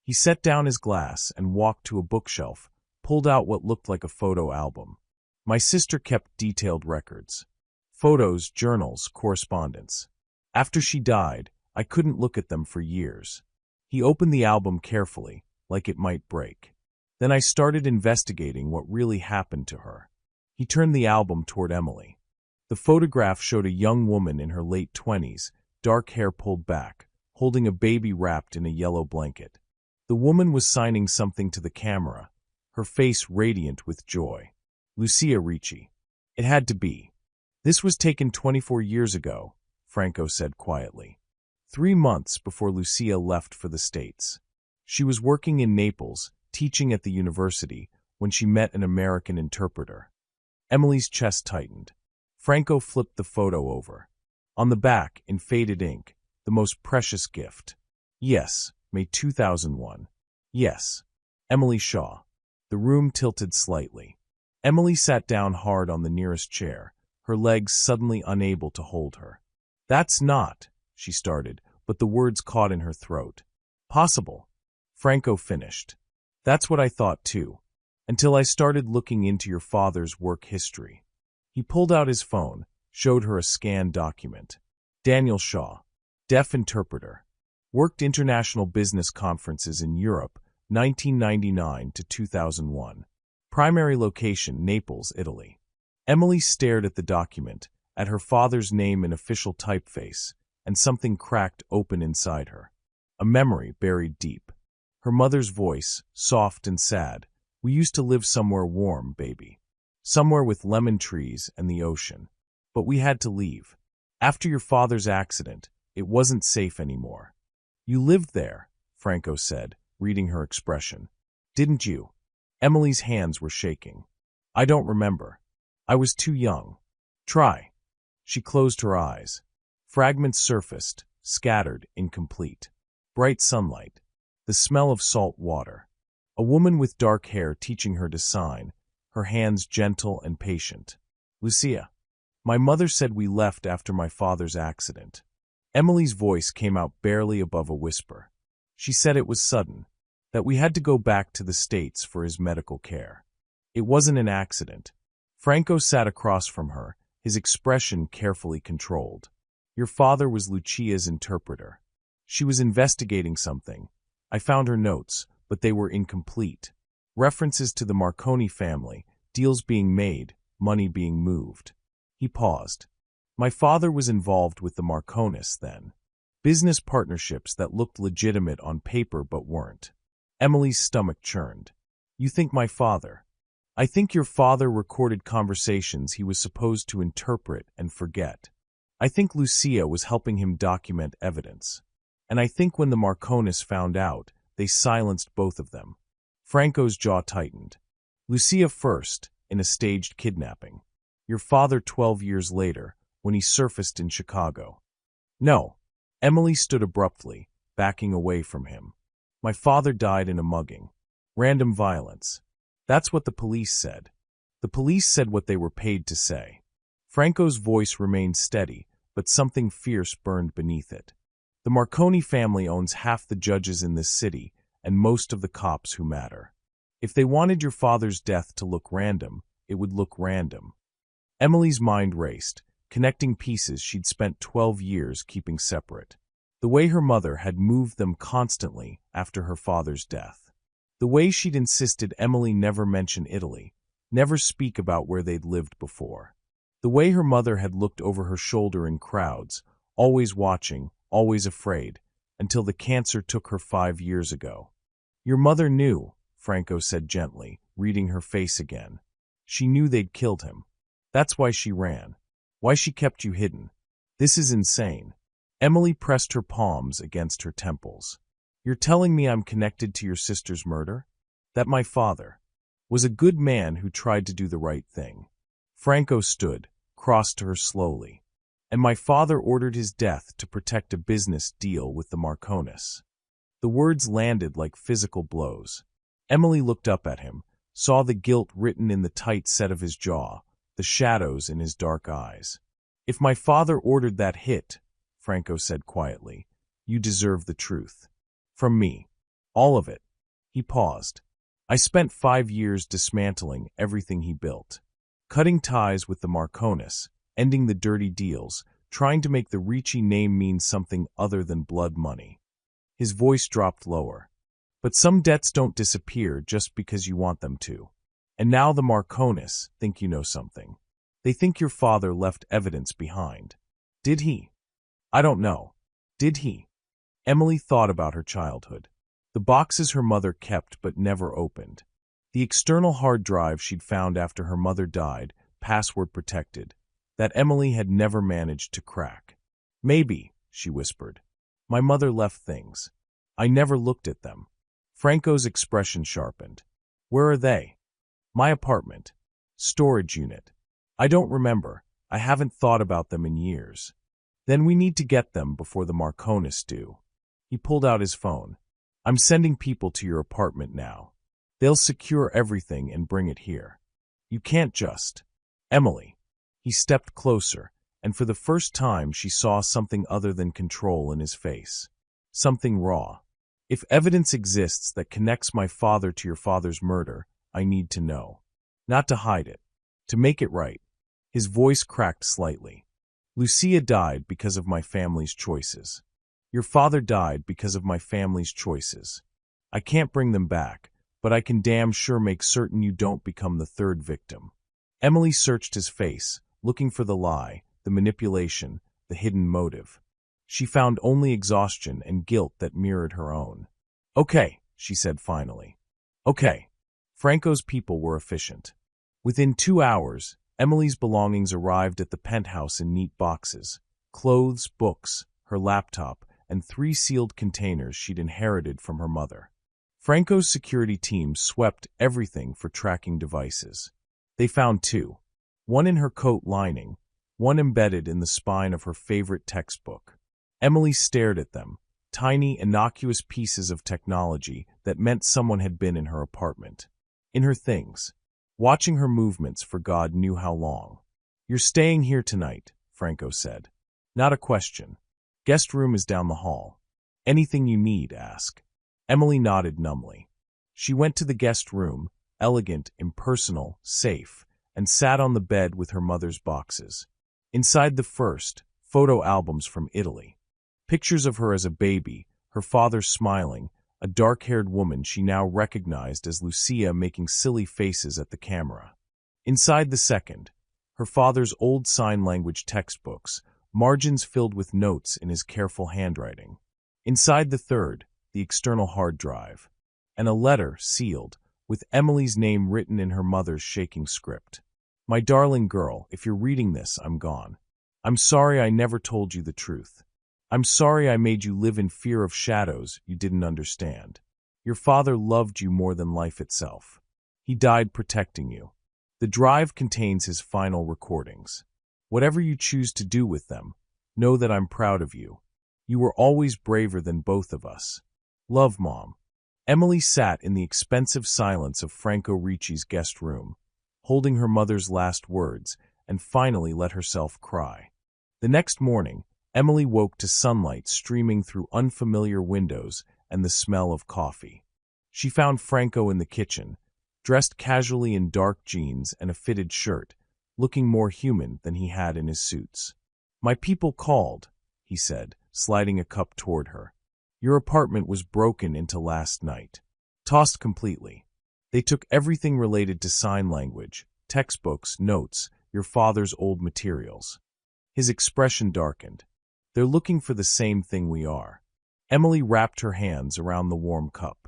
He set down his glass and walked to a bookshelf, pulled out what looked like a photo album. "My sister kept detailed records. Photos, journals, correspondence. After she died, I couldn't look at them for years." He opened the album carefully, like it might break. "Then I started investigating what really happened to her." He turned the album toward Emily. The photograph showed a young woman in her late 20s, dark hair pulled back, holding a baby wrapped in a yellow blanket. The woman was signing something to the camera, her face radiant with joy. Lucia Ricci. It had to be. "This was taken 24 years ago," Franco said quietly. 3 months before Lucia left for the States. She was working in Naples, teaching at the university, when she met an American interpreter. Emily's chest tightened. Franco flipped the photo over. On the back, in faded ink, the most precious gift. "Yes, May 2001. Yes." Emily Shaw. The room tilted slightly. Emily sat down hard on the nearest chair, her legs suddenly unable to hold her. "That's not," she started, but the words caught in her throat. "Possible." Franco finished. "That's what I thought too, until I started looking into your father's work history." He pulled out his phone, showed her a scanned document. Daniel Shaw, deaf interpreter. Worked international business conferences in Europe, 1999 to 2001. Primary location, Naples, Italy. Emily stared at the document, at her father's name in official typeface, and something cracked open inside her. A memory buried deep. Her mother's voice, soft and sad. "We used to live somewhere warm, baby. Somewhere with lemon trees and the ocean. But we had to leave. After your father's accident, it wasn't safe anymore." "You lived there," Franco said, reading her expression. "Didn't you?" Emily's hands were shaking. "I don't remember. I was too young." "Try." She closed her eyes. Fragments surfaced, scattered, incomplete. Bright sunlight. The smell of salt water. A woman with dark hair teaching her to sign, her hands gentle and patient. "Lucia." My mother said we left after my father's accident. Emily's voice came out barely above a whisper. She said it was sudden, that we had to go back to the States for his medical care. It wasn't an accident. Franco sat across from her, his expression carefully controlled. Your father was Lucia's interpreter. She was investigating something. I found her notes, but they were incomplete. References to the Marconi family, deals being made, money being moved. He paused. My father was involved with the Marconis then. Business partnerships that looked legitimate on paper but weren't. Emily's stomach churned. You think my father? I think your father recorded conversations he was supposed to interpret and forget. I think Lucia was helping him document evidence. And I think when the Marconis found out, they silenced both of them. Franco's jaw tightened. Lucia first, in a staged kidnapping. Your father 12 years later, when he surfaced in Chicago. No. Emily stood abruptly, backing away from him. My father died in a mugging. Random violence. That's what the police said. The police said what they were paid to say. Franco's voice remained steady, but something fierce burned beneath it. The Marconi family owns half the judges in this city and most of the cops who matter. If they wanted your father's death to look random, it would look random. Emily's mind raced, connecting pieces she'd spent 12 years keeping separate. The way her mother had moved them constantly after her father's death. The way she'd insisted Emily never mention Italy, never speak about where they'd lived before. The way her mother had looked over her shoulder in crowds, always watching, always afraid, until the cancer took her 5 years ago. Your mother knew, Franco said gently, reading her face again. She knew they'd killed him. That's why she ran. Why she kept you hidden. This is insane. Emily pressed her palms against her temples. You're telling me I'm connected to your sister's murder? That my father was a good man who tried to do the right thing. Franco stood, crossed to her slowly. And my father ordered his death to protect a business deal with the Marconis. The words landed like physical blows. Emily looked up at him, saw the guilt written in the tight set of his jaw, the shadows in his dark eyes. If my father ordered that hit, Franco said quietly, you deserve the truth. From me. All of it. He paused. I spent 5 years dismantling everything he built. Cutting ties with the Marconis, ending the dirty deals, trying to make the Ricci name mean something other than blood money. His voice dropped lower. But some debts don't disappear just because you want them to. And now the Marconis think you know something. They think your father left evidence behind. Did he? I don't know. Did he? Emily thought about her childhood. The boxes her mother kept but never opened. The external hard drive she'd found after her mother died, password protected, that Emily had never managed to crack. Maybe, she whispered. My mother left things. I never looked at them. Franco's expression sharpened. Where are they? My apartment. Storage unit. I don't remember. I haven't thought about them in years. Then we need to get them before the Marconis do. He pulled out his phone. I'm sending people to your apartment now. They'll secure everything and bring it here. You can't just. Emily. He stepped closer, and for the first time she saw something other than control in his face. Something raw. If evidence exists that connects my father to your father's murder, I need to know. Not to hide it. To make it right. His voice cracked slightly. Lucia died because of my family's choices. Your father died because of my family's choices. I can't bring them back, but I can damn sure make certain you don't become the third victim. Emily searched his face, looking for the lie, the manipulation, the hidden motive. She found only exhaustion and guilt that mirrored her own. Okay, she said finally. Okay. Franco's people were efficient. Within 2 hours, Emily's belongings arrived at the penthouse in neat boxes. Clothes, books, her laptop, and 3 sealed containers she'd inherited from her mother. Franco's security team swept everything for tracking devices. They found 2. One in her coat lining, one embedded in the spine of her favorite textbook. Emily stared at them, tiny, innocuous pieces of technology that meant someone had been in her apartment. In her things. Watching her movements for God knew how long. You're staying here tonight, Franco said. Not a question. Guest room is down the hall. Anything you need, ask. Emily nodded numbly. She went to the guest room, elegant, impersonal, safe, and sat on the bed with her mother's boxes. Inside the first, photo albums from Italy. Pictures of her as a baby, her father smiling, a dark-haired woman she now recognized as Lucia making silly faces at the camera. Inside the second, her father's old sign language textbooks, margins filled with notes in his careful handwriting. Inside the third, the external hard drive, and a letter sealed, with Emily's name written in her mother's shaking script. My darling girl, if you're reading this, I'm gone. I'm sorry I never told you the truth. I'm sorry I made you live in fear of shadows you didn't understand. Your father loved you more than life itself. He died protecting you. The drive contains his final recordings. Whatever you choose to do with them, know that I'm proud of you. You were always braver than both of us. Love, Mom. Emily sat in the expensive silence of Franco Ricci's guest room, holding her mother's last words, and finally let herself cry. The next morning, Emily woke to sunlight streaming through unfamiliar windows and the smell of coffee. She found Franco in the kitchen, dressed casually in dark jeans and a fitted shirt, looking more human than he had in his suits. My people called, he said, sliding a cup toward her. Your apartment was broken into last night. Tossed completely. They took everything related to sign language, textbooks, notes, your father's old materials. His expression darkened. They're looking for the same thing we are. Emily wrapped her hands around the warm cup.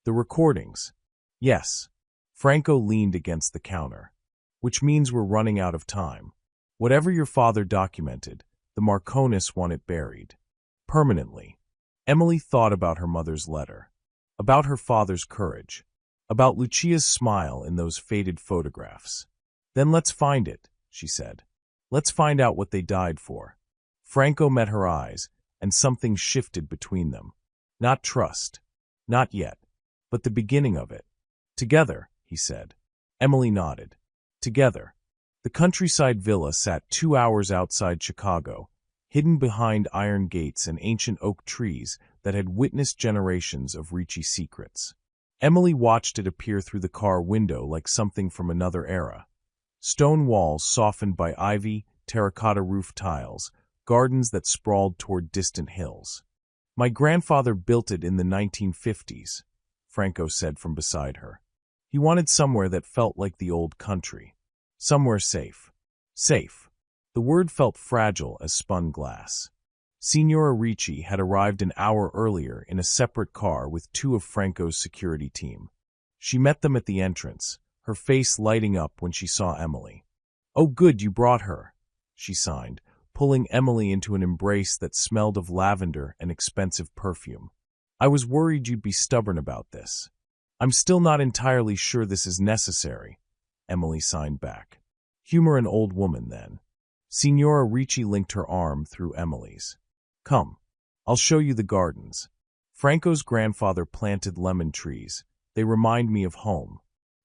The recordings. Yes. Franco leaned against the counter. Which means we're running out of time. Whatever your father documented, the Marconis want it buried. Permanently. Emily thought about her mother's letter. About her father's courage. About Lucia's smile in those faded photographs. Then let's find it, she said. Let's find out what they died for. Franco met her eyes, and something shifted between them. Not trust. Not yet. But the beginning of it. Together, he said. Emily nodded. Together. The countryside villa sat 2 hours outside Chicago, hidden behind iron gates and ancient oak trees that had witnessed generations of Ricci secrets. Emily watched it appear through the car window like something from another era. Stone walls softened by ivy, terracotta roof tiles, gardens that sprawled toward distant hills. My grandfather built it in the 1950s, Franco said from beside her. He wanted somewhere that felt like the old country. Somewhere safe. Safe. The word felt fragile as spun glass. Signora Ricci had arrived an hour earlier in a separate car with 2 of Franco's security team. She met them at the entrance, her face lighting up when she saw Emily. Oh good, you brought her, she signed, pulling Emily into an embrace that smelled of lavender and expensive perfume. I was worried you'd be stubborn about this. I'm still not entirely sure this is necessary, Emily signed back. Humor an old woman, then. Signora Ricci linked her arm through Emily's. Come, I'll show you the gardens. Franco's grandfather planted lemon trees. They remind me of home.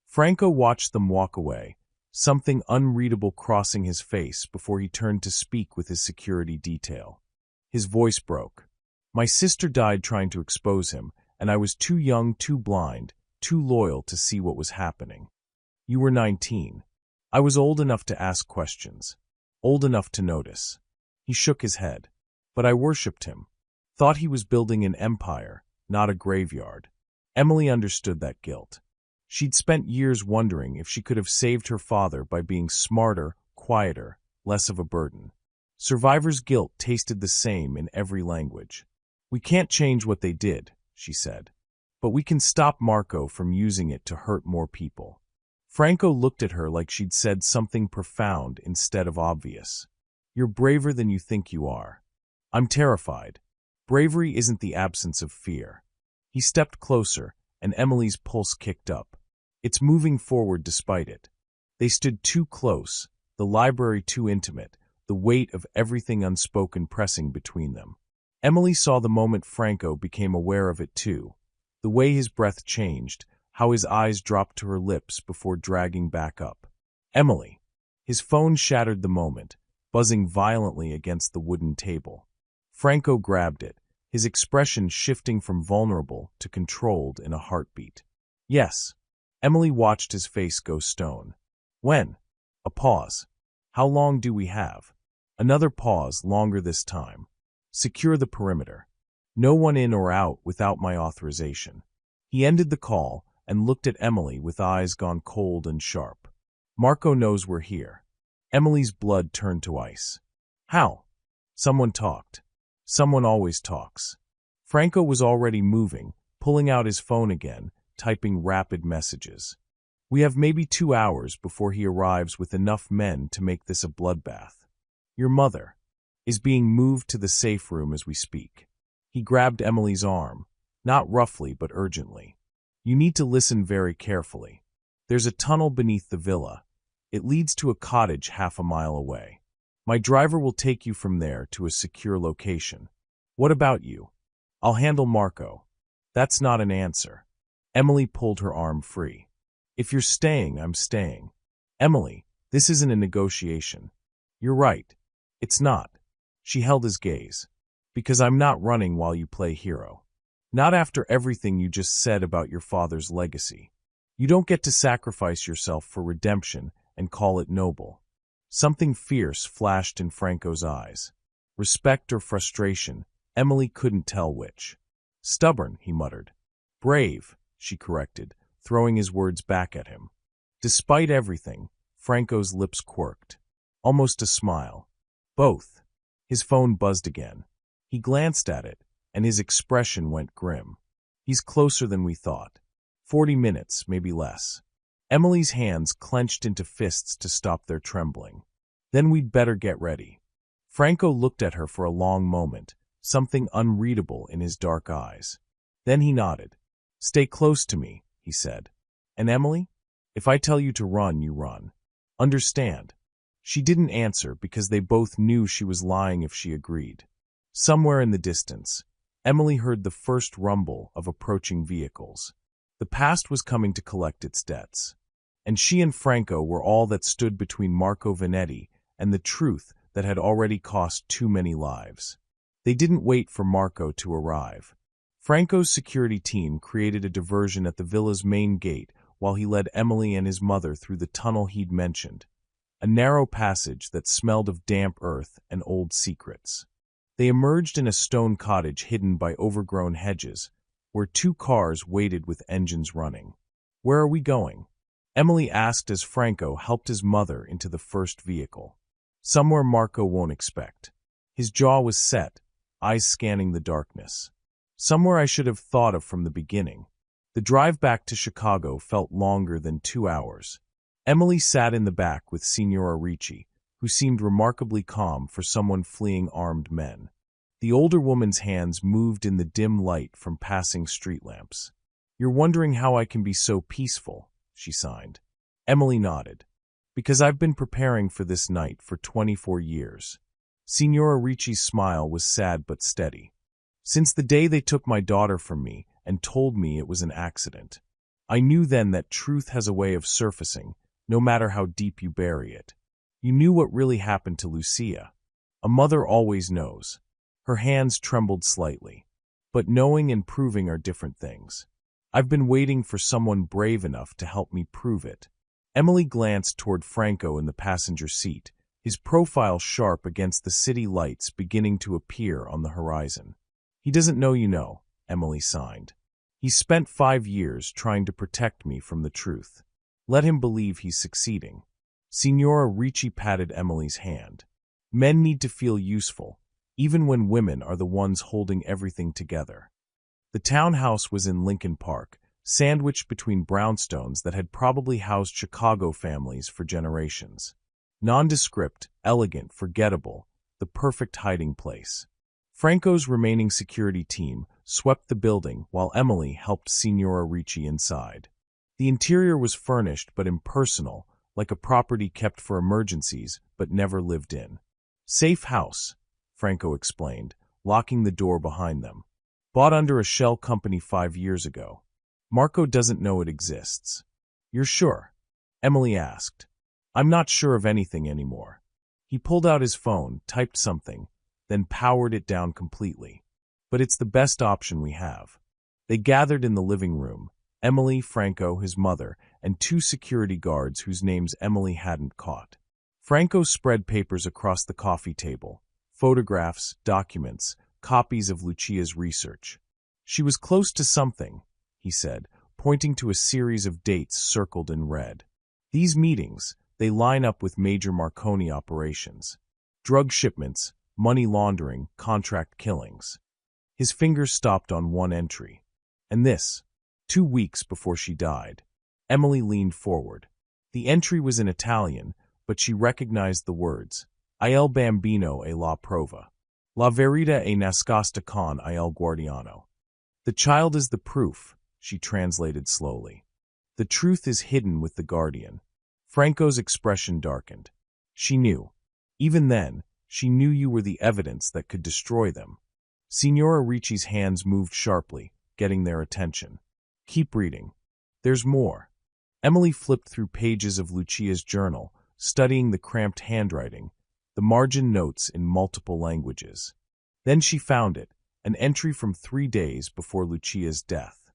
Franco watched them walk away, something unreadable crossing his face before he turned to speak with his security detail. His voice broke. My sister died trying to expose him, and I was too young, too blind, too loyal to see what was happening. You were 19. I was old enough to ask questions. Old enough to notice. He shook his head. But I worshipped him. Thought he was building an empire, not a graveyard. Emily understood that guilt. She'd spent years wondering if she could have saved her father by being smarter, quieter, less of a burden. Survivor's guilt tasted the same in every language. We can't change what they did, she said. But we can stop Marco from using it to hurt more people. Franco looked at her like she'd said something profound instead of obvious. You're braver than you think you are. I'm terrified. Bravery isn't the absence of fear. He stepped closer, and Emily's pulse kicked up. It's moving forward despite it. They stood too close, the library too intimate, the weight of everything unspoken pressing between them. Emily saw the moment Franco became aware of it too. The way his breath changed, how his eyes dropped to her lips before dragging back up. Emily. His phone shattered the moment, buzzing violently against the wooden table. Franco grabbed it, his expression shifting from vulnerable to controlled in a heartbeat. Yes. Emily watched his face go stone. When? A pause. How long do we have? Another pause, longer this time. Secure the perimeter. No one in or out without my authorization. He ended the call and looked at Emily with eyes gone cold and sharp. Marco knows we're here. Emily's blood turned to ice. How? Someone talked. Someone always talks. Franco was already moving, pulling out his phone again, typing rapid messages. We have maybe 2 hours before he arrives with enough men to make this a bloodbath. Your mother is being moved to the safe room as we speak. He grabbed Emily's arm, not roughly but urgently. You need to listen very carefully. There's a tunnel beneath the villa. It leads to a cottage half a mile away. My driver will take you from there to a secure location. What about you? I'll handle Marco. That's not an answer. Emily pulled her arm free. If you're staying, I'm staying. Emily, this isn't a negotiation. You're right. It's not. She held his gaze. Because I'm not running while you play hero. Not after everything you just said about your father's legacy. You don't get to sacrifice yourself for redemption and call it noble. Something fierce flashed in Franco's eyes. Respect or frustration, Emily couldn't tell which. Stubborn, he muttered. Brave, she corrected, throwing his words back at him. Despite everything, Franco's lips quirked. Almost a smile. Both. His phone buzzed again. He glanced at it, and his expression went grim. He's closer than we thought. 40 minutes, maybe less. Emily's hands clenched into fists to stop their trembling. Then we'd better get ready. Franco looked at her for a long moment, something unreadable in his dark eyes. Then he nodded. Stay close to me, he said. And Emily? If I tell you to run, you run. Understand? She didn't answer because they both knew she was lying if she agreed. Somewhere in the distance, Emily heard the first rumble of approaching vehicles. The past was coming to collect its debts. And she and Franco were all that stood between Marco Vanetti and the truth that had already cost too many lives. They didn't wait for Marco to arrive. Franco's security team created a diversion at the villa's main gate while he led Emily and his mother through the tunnel he'd mentioned, a narrow passage that smelled of damp earth and old secrets. They emerged in a stone cottage hidden by overgrown hedges, where 2 cars waited with engines running. Where are we going? Emily asked as Franco helped his mother into the first vehicle. Somewhere Marco won't expect. His jaw was set, eyes scanning the darkness. Somewhere I should have thought of from the beginning. The drive back to Chicago felt longer than 2 hours. Emily sat in the back with Signora Ricci, who seemed remarkably calm for someone fleeing armed men. The older woman's hands moved in the dim light from passing street lamps. You're wondering how I can be so peaceful, she signed. Emily nodded. Because I've been preparing for this night for 24 years. Signora Ricci's smile was sad but steady. Since the day they took my daughter from me and told me it was an accident. I knew then that truth has a way of surfacing, no matter how deep you bury it. You knew what really happened to Lucia. A mother always knows. Her hands trembled slightly. But knowing and proving are different things. I've been waiting for someone brave enough to help me prove it. Emily glanced toward Franco in the passenger seat, his profile sharp against the city lights beginning to appear on the horizon. He doesn't know you know, Emily signed. He spent 5 years trying to protect me from the truth. Let him believe he's succeeding. Signora Ricci patted Emily's hand. Men need to feel useful, even when women are the ones holding everything together. The townhouse was in Lincoln Park, sandwiched between brownstones that had probably housed Chicago families for generations. Nondescript, elegant, forgettable, the perfect hiding place. Franco's remaining security team swept the building while Emily helped Signora Ricci inside. The interior was furnished but impersonal, like a property kept for emergencies but never lived in. Safe house, Franco explained, locking the door behind them. Bought under a shell company 5 years ago. Marco doesn't know it exists. You're sure? Emily asked. I'm not sure of anything anymore. He pulled out his phone, typed something, then powered it down completely. But it's the best option we have. They gathered in the living room, Emily, Franco, his mother, and 2 security guards whose names Emily hadn't caught. Franco spread papers across the coffee table, photographs, documents, copies of Lucia's research. She was close to something, he said, pointing to a series of dates circled in red. These meetings, they line up with major Marconi operations. Drug shipments, money laundering, contract killings. His fingers stopped on one entry. And this, 2 weeks before she died. Emily leaned forward. The entry was in Italian, but she recognized the words, Il bambino e la prova. La verità è nascosta con il guardiano. The child is the proof, she translated slowly. The truth is hidden with the guardian. Franco's expression darkened. She knew. Even then, she knew you were the evidence that could destroy them. Signora Ricci's hands moved sharply, getting their attention. Keep reading. There's more. Emily flipped through pages of Lucia's journal, studying the cramped handwriting, the margin notes in multiple languages. Then she found it, an entry from 3 days before Lucia's death.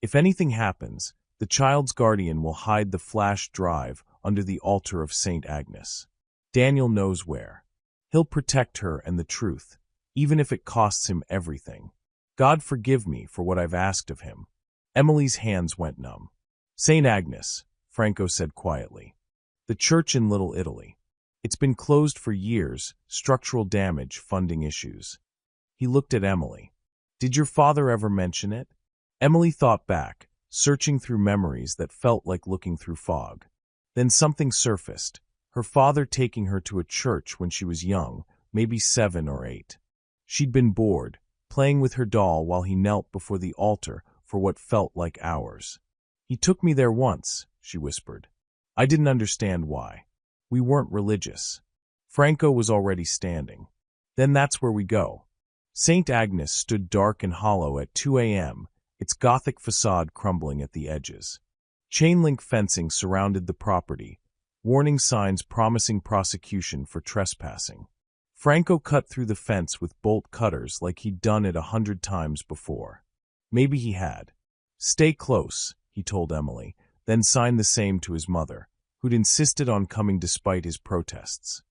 If anything happens, the child's guardian will hide the flash drive under the altar of St. Agnes. Daniel knows where. He'll protect her and the truth, even if it costs him everything. God forgive me for what I've asked of him. Emily's hands went numb. St. Agnes, Franco said quietly. The church in Little Italy. It's been closed for years, structural damage, funding issues. He looked at Emily. Did your father ever mention it? Emily thought back, searching through memories that felt like looking through fog. Then something surfaced, her father taking her to a church when she was young, maybe 7 or 8. She'd been bored, playing with her doll while he knelt before the altar for what felt like hours. He took me there once, she whispered. I didn't understand why. We weren't religious. Franco was already standing. Then that's where we go. St. Agnes stood dark and hollow at 2 a.m., its Gothic facade crumbling at the edges. Chain-link fencing surrounded the property, warning signs promising prosecution for trespassing. Franco cut through the fence with bolt cutters like he'd done it 100 times before. Maybe he had. Stay close, he told Emily, then signed the same to his mother, who'd insisted on coming despite his protests.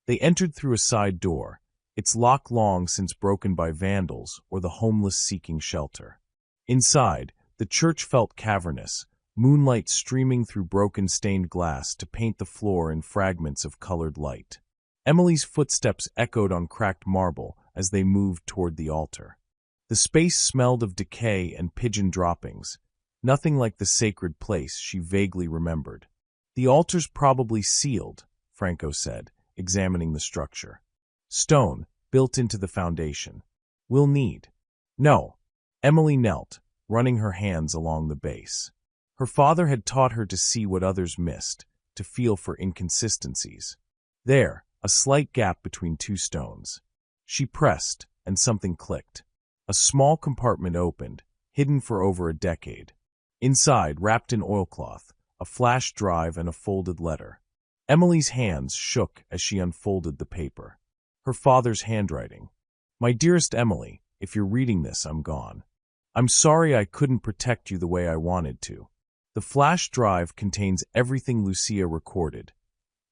They entered through a side door, its lock long since broken by vandals or the homeless seeking shelter. Inside, the church felt cavernous, moonlight streaming through broken stained glass to paint the floor in fragments of colored light. Emily's footsteps echoed on cracked marble as they moved toward the altar. The space smelled of decay and pigeon droppings, nothing like the sacred place she vaguely remembered. The altar's probably sealed, Franco said, examining the structure. Stone, built into the foundation. We'll need. No. Emily knelt, running her hands along the base. Her father had taught her to see what others missed, to feel for inconsistencies. There, a slight gap between 2 stones. She pressed, and something clicked. A small compartment opened, hidden for over a decade. Inside, wrapped in oilcloth, a flash drive and a folded letter. Emily's hands shook as she unfolded the paper. Her father's handwriting. My dearest Emily, if you're reading this, I'm gone. I'm sorry I couldn't protect you the way I wanted to. The flash drive contains everything Lucia recorded.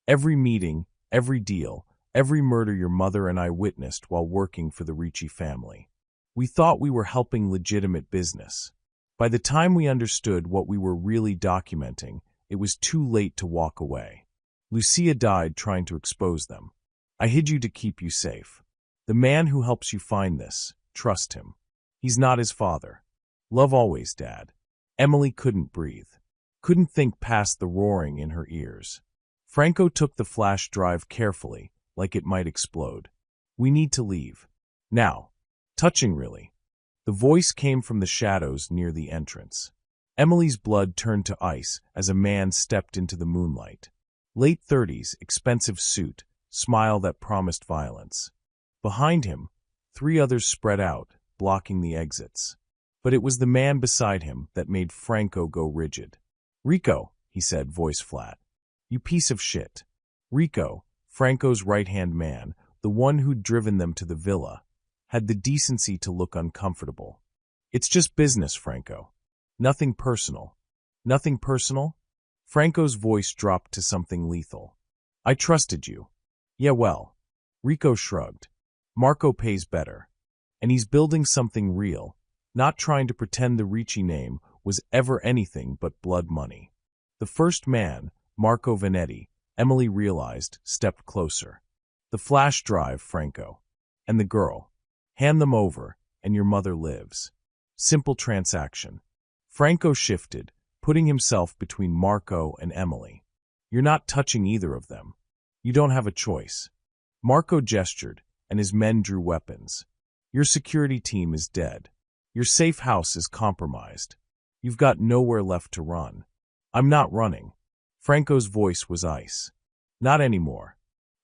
Every meeting, every deal, every murder your mother and I witnessed while working for the Ricci family. We thought we were helping legitimate business. By the time we understood what we were really documenting, it was too late to walk away. Lucia died trying to expose them. I hid you to keep you safe. The man who helps you find this, trust him. He's not his father. Love always, Dad. Emily couldn't breathe. Couldn't think past the roaring in her ears. Franco took the flash drive carefully, like it might explode. We need to leave. Now. Touching, really. The voice came from the shadows near the entrance. Emily's blood turned to ice as a man stepped into the moonlight. Late 30s, expensive suit, smile that promised violence. Behind him, 3 others spread out, blocking the exits. But it was the man beside him that made Franco go rigid. Rico, he said, voice flat. You piece of shit. Rico, Franco's right-hand man, the one who'd driven them to the villa, had the decency to look uncomfortable. It's just business, Franco. Nothing personal. Nothing personal? Franco's voice dropped to something lethal. I trusted you. Yeah, well. Rico shrugged. Marco pays better. And he's building something real, not trying to pretend the Ricci name was ever anything but blood money. The first man, Marco Vanetti, Emily realized, stepped closer. The flash drive, Franco. And the girl. Hand them over, and your mother lives. Simple transaction. Franco shifted, putting himself between Marco and Emily. You're not touching either of them. You don't have a choice. Marco gestured, and his men drew weapons. Your security team is dead. Your safe house is compromised. You've got nowhere left to run. I'm not running. Franco's voice was ice. Not anymore.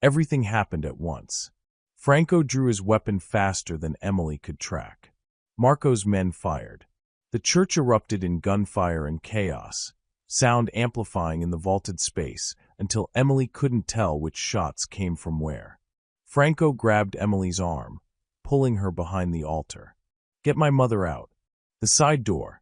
Everything happened at once. Franco drew his weapon faster than Emily could track. Marco's men fired. The church erupted in gunfire and chaos, sound amplifying in the vaulted space until Emily couldn't tell which shots came from where. Franco grabbed Emily's arm, pulling her behind the altar. Get my mother out. The side door.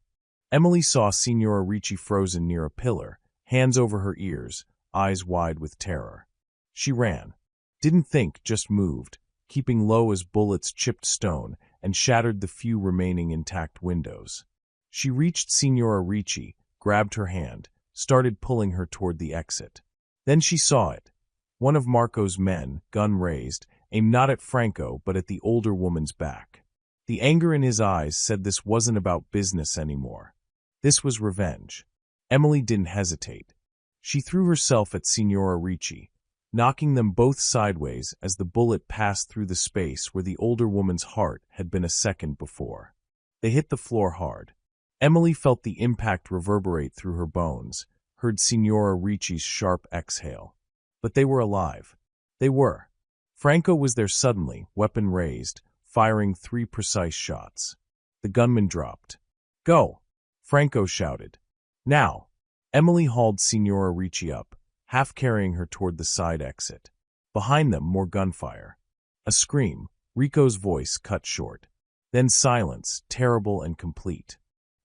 Emily saw Signora Ricci frozen near a pillar, hands over her ears, eyes wide with terror. She ran. Didn't think, just moved, keeping low as bullets chipped stone and shattered the few remaining intact windows. She reached Signora Ricci, grabbed her hand, started pulling her toward the exit. Then she saw it. One of Marco's men, gun raised, aimed not at Franco but at the older woman's back. The anger in his eyes said this wasn't about business anymore. This was revenge. Emily didn't hesitate. She threw herself at Signora Ricci, knocking them both sideways as the bullet passed through the space where the older woman's heart had been a second before. They hit the floor hard. Emily felt the impact reverberate through her bones, heard Signora Ricci's sharp exhale. But they were alive. They were. Franco was there suddenly, weapon raised, firing 3 precise shots. The gunman dropped. Go! Franco shouted. Now! Emily hauled Signora Ricci up, half carrying her toward the side exit. Behind them, more gunfire. A scream, Rico's voice cut short. Then silence, terrible and complete.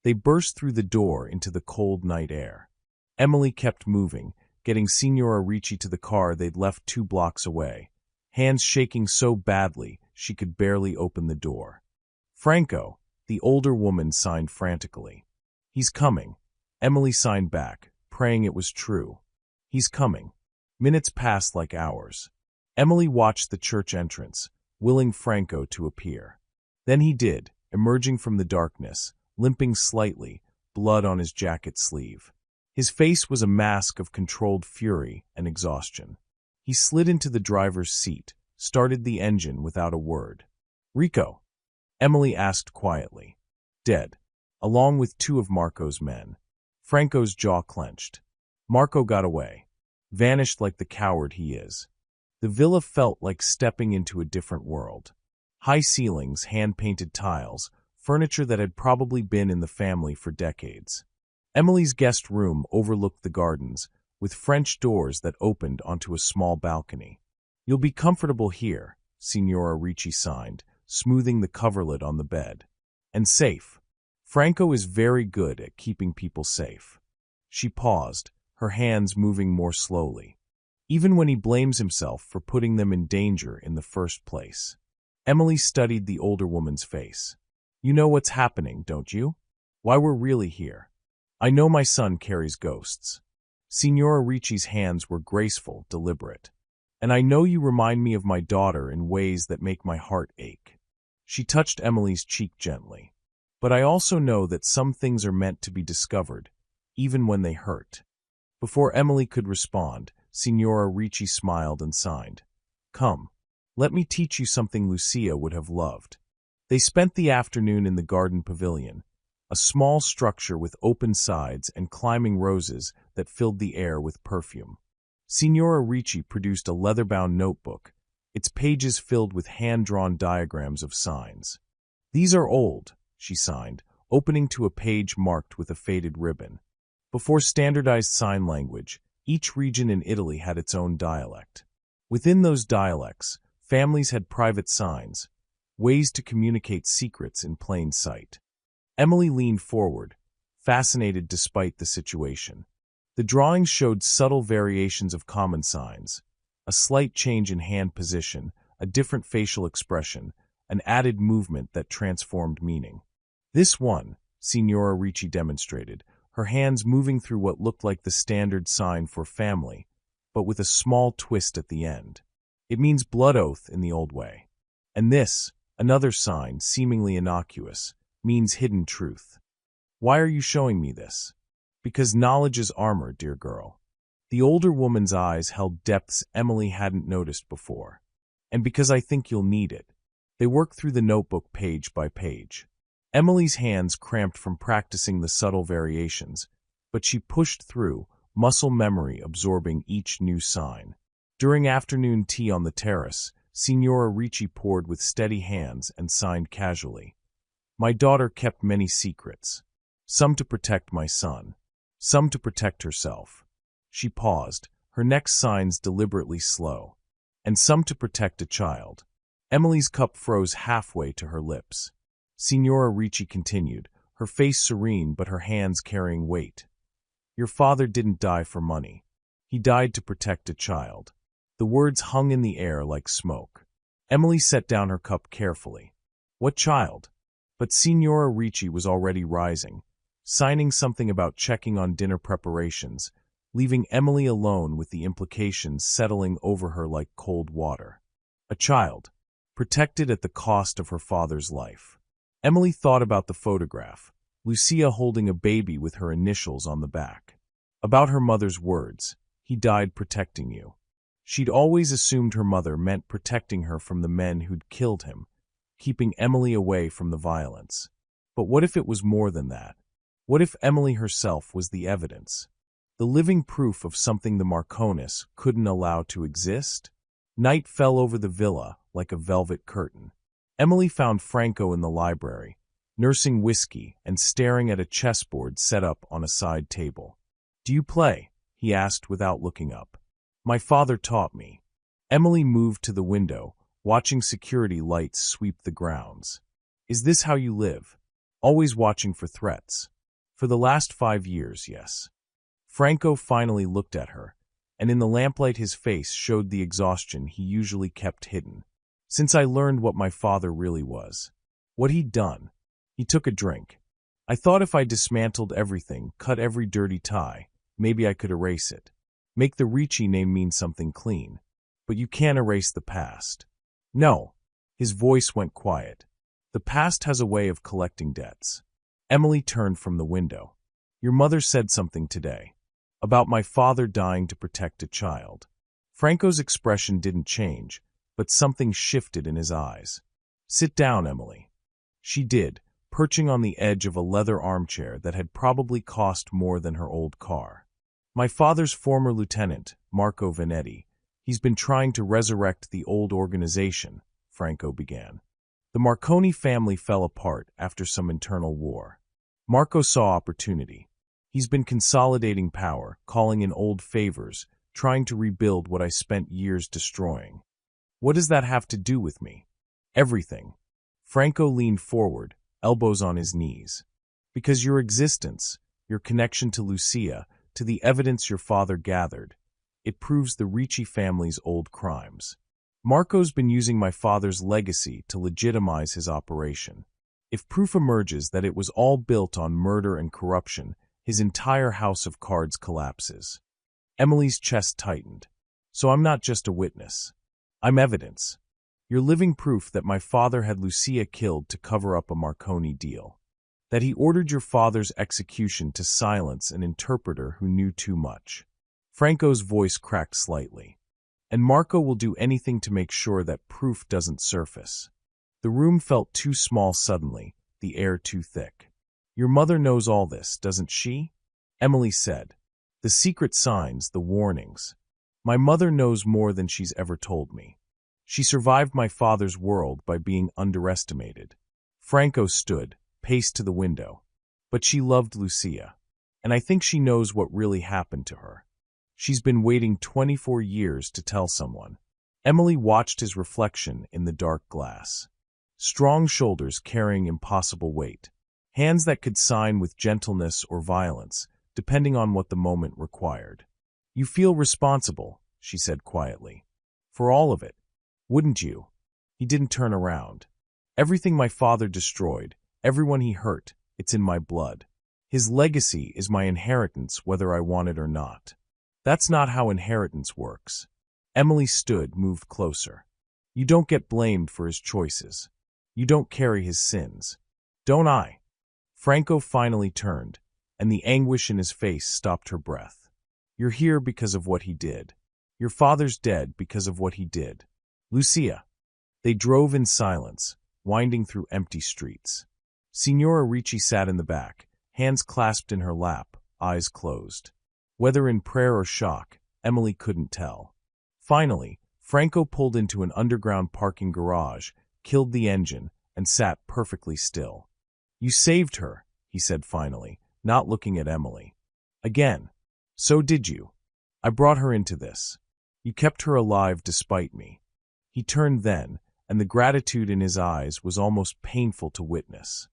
They burst through the door into the cold night air. Emily kept moving, getting Signora Ricci to the car they'd left 2 blocks away, hands shaking so badly she could barely open the door. Franco, the older woman, signed frantically. He's coming. Emily signed back, praying it was true. He's coming. Minutes passed like hours. Emily watched the church entrance, willing Franco to appear. Then he did, emerging from the darkness, limping slightly, blood on his jacket sleeve. His face was a mask of controlled fury and exhaustion. He slid into the driver's seat, started the engine without a word. Rico? Emily asked quietly. Dead, along with 2 of Marco's men. Franco's jaw clenched. Marco got away, vanished like the coward he is. The villa felt like stepping into a different world. High ceilings, hand-painted tiles, furniture that had probably been in the family for decades. Emily's guest room overlooked the gardens, with French doors that opened onto a small balcony. You'll be comfortable here, Signora Ricci signed, smoothing the coverlet on the bed. And safe. Franco is very good at keeping people safe. She paused, her hands moving more slowly. Even when he blames himself for putting them in danger in the first place. Emily studied the older woman's face. You know what's happening, don't you? Why we're really here. I know my son carries ghosts. Signora Ricci's hands were graceful, deliberate. And I know you remind me of my daughter in ways that make my heart ache. She touched Emily's cheek gently. But I also know that some things are meant to be discovered, even when they hurt. Before Emily could respond, Signora Ricci smiled and signed. Come, let me teach you something Lucia would have loved. They spent the afternoon in the garden pavilion, a small structure with open sides and climbing roses that filled the air with perfume. Signora Ricci produced a leather-bound notebook, its pages filled with hand-drawn diagrams of signs. These are old, she signed, opening to a page marked with a faded ribbon. Before standardized sign language, Each region in Italy had its own dialect. Within those dialects, families had private signs, ways to communicate secrets in plain sight. Emily leaned forward, fascinated despite the situation. The drawings showed subtle variations of common signs, a slight change in hand position, a different facial expression, an added movement that transformed meaning. This one, Signora Ricci demonstrated, her hands moving through what looked like the standard sign for family, but with a small twist at the end. It means blood oath in the old way. And this, another sign, seemingly innocuous, means hidden truth. Why are you showing me this? Because knowledge is armor, dear girl. The older woman's eyes held depths Emily hadn't noticed before. And because I think you'll need it. They worked through the notebook page by page. Emily's hands cramped from practicing the subtle variations, but she pushed through, muscle memory absorbing each new sign. During afternoon tea on the terrace, Signora Ricci poured with steady hands and signed casually. My daughter kept many secrets. Some to protect my son. Some to protect herself. She paused, her next signs deliberately slow. And some to protect a child. Emily's cup froze halfway to her lips. Signora Ricci continued, her face serene but her hands carrying weight. Your father didn't die for money. He died to protect a child. The words hung in the air like smoke. Emily set down her cup carefully. What child? But Signora Ricci was already rising, signing something about checking on dinner preparations, leaving Emily alone with the implications settling over her like cold water. A child, protected at the cost of her father's life. Emily thought about the photograph, Lucia holding a baby with her initials on the back. About her mother's words, he died protecting you. She'd always assumed her mother meant protecting her from the men who'd killed him, keeping Emily away from the violence. But what if it was more than that? What if Emily herself was the evidence? The living proof of something the Marconis couldn't allow to exist? Night fell over the villa like a velvet curtain. Emily found Franco in the library, nursing whiskey and staring at a chessboard set up on a side table. Do you play? He asked without looking up. My father taught me. Emily moved to the window, watching security lights sweep the grounds. Is this how you live? Always watching for threats? For the last 5 years, yes. Franco finally looked at her, and in the lamplight his face showed the exhaustion he usually kept hidden. Since I learned what my father really was. What he'd done. He took a drink. I thought if I dismantled everything, cut every dirty tie, maybe I could erase it. Make the Ricci name mean something clean. But you can't erase the past. No. His voice went quiet. The past has a way of collecting debts. Emily turned from the window. Your mother said something today. About my father dying to protect a child. Franco's expression didn't change, but something shifted in his eyes. Sit down, Emily. She did, perching on the edge of a leather armchair that had probably cost more than her old car. My father's former lieutenant, Marco Vanetti, he's been trying to resurrect the old organization, Franco began. The Marconi family fell apart after some internal war. Marco saw opportunity. He's been consolidating power, calling in old favors, trying to rebuild what I spent years destroying. What does that have to do with me? Everything. Franco leaned forward, elbows on his knees. Because your existence, your connection to Lucia, to the evidence your father gathered, it proves the Ricci family's old crimes. Marco's been using my father's legacy to legitimize his operation. If proof emerges that it was all built on murder and corruption, his entire house of cards collapses. Emily's chest tightened. So I'm not just a witness. I'm evidence. You're living proof that my father had Lucia killed to cover up a Marconi deal. That he ordered your father's execution to silence an interpreter who knew too much. Franco's voice cracked slightly. And Marco will do anything to make sure that proof doesn't surface. The room felt too small suddenly, the air too thick. Your mother knows all this, doesn't she? Emily said. The secret signs, the warnings. My mother knows more than she's ever told me. She survived my father's world by being underestimated. Franco stood, paced to the window. But she loved Lucia. And I think she knows what really happened to her. She's been waiting 24 years to tell someone. Emily watched his reflection in the dark glass. Strong shoulders carrying impossible weight. Hands that could sign with gentleness or violence, depending on what the moment required. "You feel responsible," she said quietly. "For all of it. Wouldn't you?" He didn't turn around. "Everything my father destroyed, everyone he hurt, it's in my blood. His legacy is my inheritance whether I want it or not." "That's not how inheritance works." Emily stood, moved closer. "You don't get blamed for his choices. You don't carry his sins. Don't I?" Franco finally turned, and the anguish in his face stopped her breath. "You're here because of what he did. Your father's dead because of what he did. Lucia." They drove in silence, winding through empty streets. Signora Ricci sat in the back, hands clasped in her lap, eyes closed. Whether in prayer or shock, Emily couldn't tell. Finally, Franco pulled into an underground parking garage, killed the engine, and sat perfectly still. "You saved her," he said finally, not looking at Emily. "Again. So did you. I brought her into this. You kept her alive despite me." He turned then, and the gratitude in his eyes was almost painful to witness.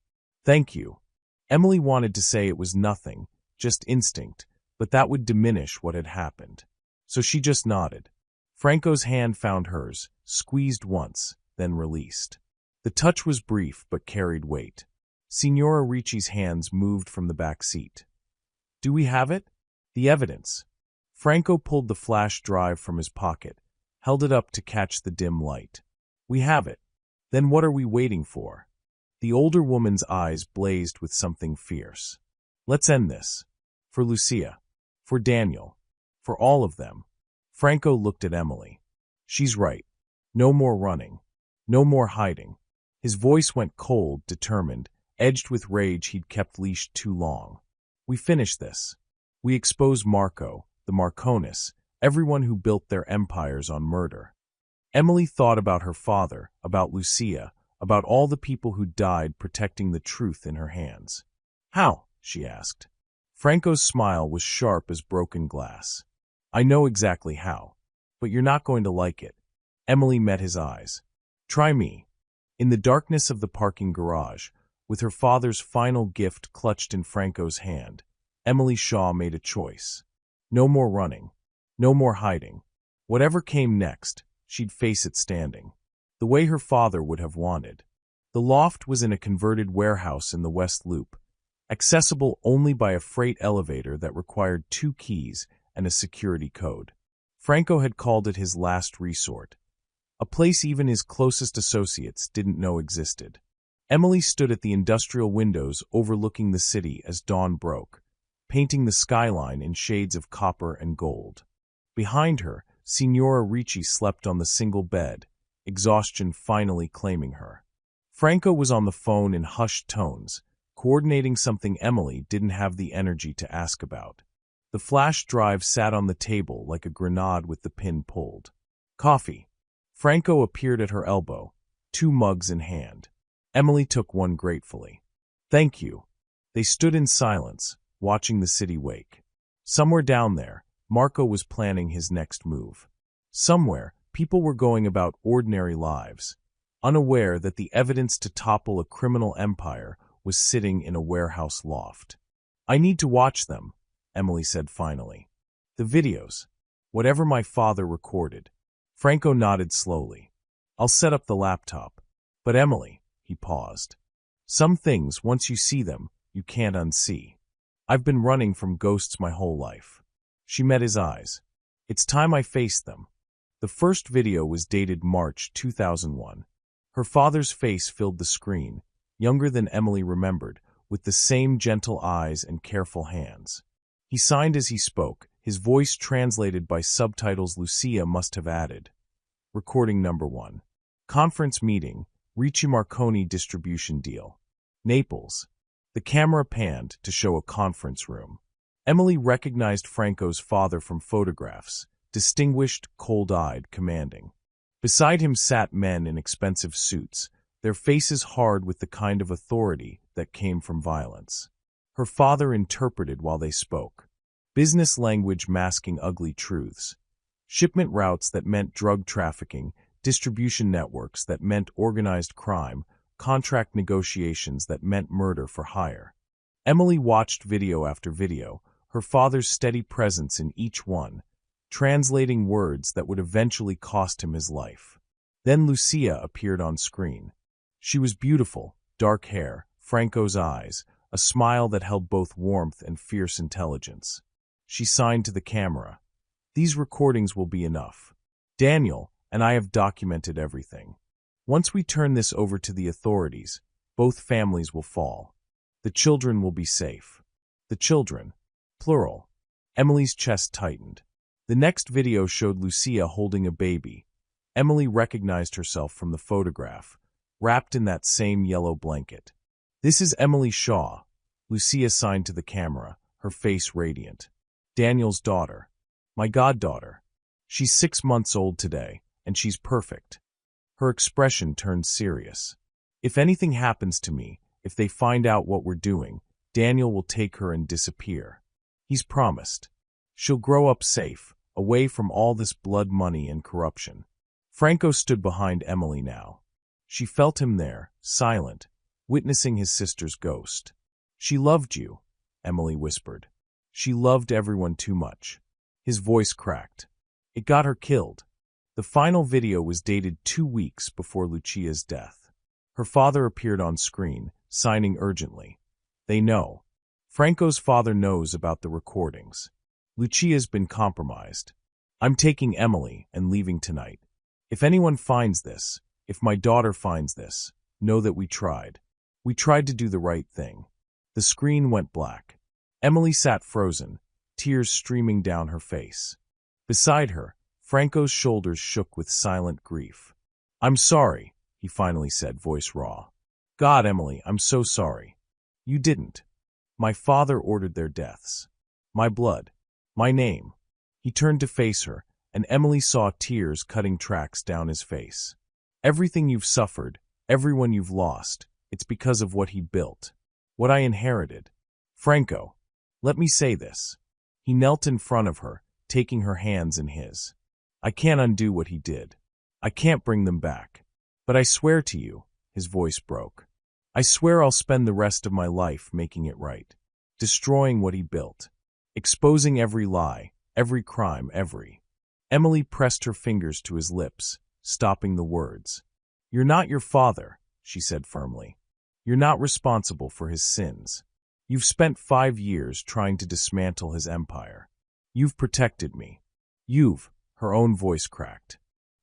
"Thank you." Emily wanted to say it was nothing, just instinct, but that would diminish what had happened. So she just nodded. Franco's hand found hers, squeezed once, then released. The touch was brief but carried weight. Signora Ricci's hands moved from the back seat. "Do we have it?" "The evidence." Franco pulled the flash drive from his pocket, held it up to catch the dim light. "We have it." "Then what are we waiting for?" The older woman's eyes blazed with something fierce. "Let's end this. For Lucia. For Daniel. For all of them." Franco looked at Emily. "She's right. No more running. No more hiding." His voice went cold, determined, edged with rage he'd kept leashed too long. "We finish this. We expose Marco, the Marconis, everyone who built their empires on murder." Emily thought about her father, about Lucia, about all the people who died protecting the truth in her hands. "How?" she asked. Franco's smile was sharp as broken glass. "I know exactly how. But you're not going to like it." Emily met his eyes. "Try me." In the darkness of the parking garage, with her father's final gift clutched in Franco's hand, Emily Shaw made a choice. No more running. No more hiding. Whatever came next, she'd face it standing. The way her father would have wanted. The loft was in a converted warehouse in the West Loop, accessible only by a freight elevator that required 2 keys and a security code. Franco had called it his last resort, a place even his closest associates didn't know existed. Emily stood at the industrial windows overlooking the city as dawn broke, painting the skyline in shades of copper and gold. Behind her, Signora Ricci slept on the single bed, exhaustion finally claiming her. Franco was on the phone in hushed tones, coordinating something Emily didn't have the energy to ask about. The flash drive sat on the table like a grenade with the pin pulled. "Coffee." Franco appeared at her elbow, 2 mugs in hand. Emily took one gratefully. "Thank you." They stood in silence, watching the city wake. Somewhere down there, Marco was planning his next move. Somewhere, people were going about ordinary lives, unaware that the evidence to topple a criminal empire was sitting in a warehouse loft. "I need to watch them," Emily said finally. "The videos. Whatever my father recorded." Franco nodded slowly. "I'll set up the laptop." "But Emily," he paused. "Some things, once you see them, you can't unsee. I've been running from ghosts my whole life." She met his eyes. "It's time I faced them." The first video was dated March 2001. Her father's face filled the screen, younger than Emily remembered, with the same gentle eyes and careful hands. He signed as he spoke, his voice translated by subtitles Lucia must have added. Recording number 1. Conference meeting, Ricci Marconi distribution deal. Naples. The camera panned to show a conference room. Emily recognized Franco's father from photographs, distinguished, cold-eyed, commanding. Beside him sat men in expensive suits, their faces hard with the kind of authority that came from violence. Her father interpreted while they spoke. Business language masking ugly truths. Shipment routes that meant drug trafficking, distribution networks that meant organized crime, contract negotiations that meant murder for hire. Emily watched video after video, her father's steady presence in each one, translating words that would eventually cost him his life. Then Lucia appeared on screen. She was beautiful, dark hair, Franco's eyes, a smile that held both warmth and fierce intelligence. She signed to the camera. "These recordings will be enough. Daniel and I have documented everything. Once we turn this over to the authorities, both families will fall. The children will be safe." The children, plural. Emily's chest tightened. The next video showed Lucia holding a baby. Emily recognized herself from the photograph, wrapped in that same yellow blanket. "This is Emily Shaw," Lucia signed to the camera, her face radiant. "Daniel's daughter. My goddaughter. She's 6 months old today, and she's perfect." Her expression turned serious. "If anything happens to me, if they find out what we're doing, Daniel will take her and disappear. He's promised. She'll grow up safe, away from all this blood money and corruption." Franco stood behind Emily now. She felt him there, silent, witnessing his sister's ghost. "She loved you," Emily whispered. "She loved everyone too much." His voice cracked. "It got her killed." The final video was dated 2 weeks before Lucia's death. Her father appeared on screen, signing urgently. "They know. Franco's father knows about the recordings. Lucia's been compromised. I'm taking Emily and leaving tonight. If anyone finds this, if my daughter finds this, know that we tried. We tried to do the right thing." The screen went black. Emily sat frozen, tears streaming down her face. Beside her, Franco's shoulders shook with silent grief. "I'm sorry," he finally said, voice raw. "God, Emily, I'm so sorry. You didn't. My father ordered their deaths. My blood. My name." He turned to face her, and Emily saw tears cutting tracks down his face. "Everything you've suffered, everyone you've lost, it's because of what he built. What I inherited. Franco, let me say this." He knelt in front of her, taking her hands in his. "I can't undo what he did. I can't bring them back. But I swear to you," his voice broke, "I swear I'll spend the rest of my life making it right. Destroying what he built. Exposing every lie, every crime, every—" Emily pressed her fingers to his lips, stopping the words. "You're not your father," she said firmly. "You're not responsible for his sins. You've spent 5 years trying to dismantle his empire. You've protected me. Her own voice cracked.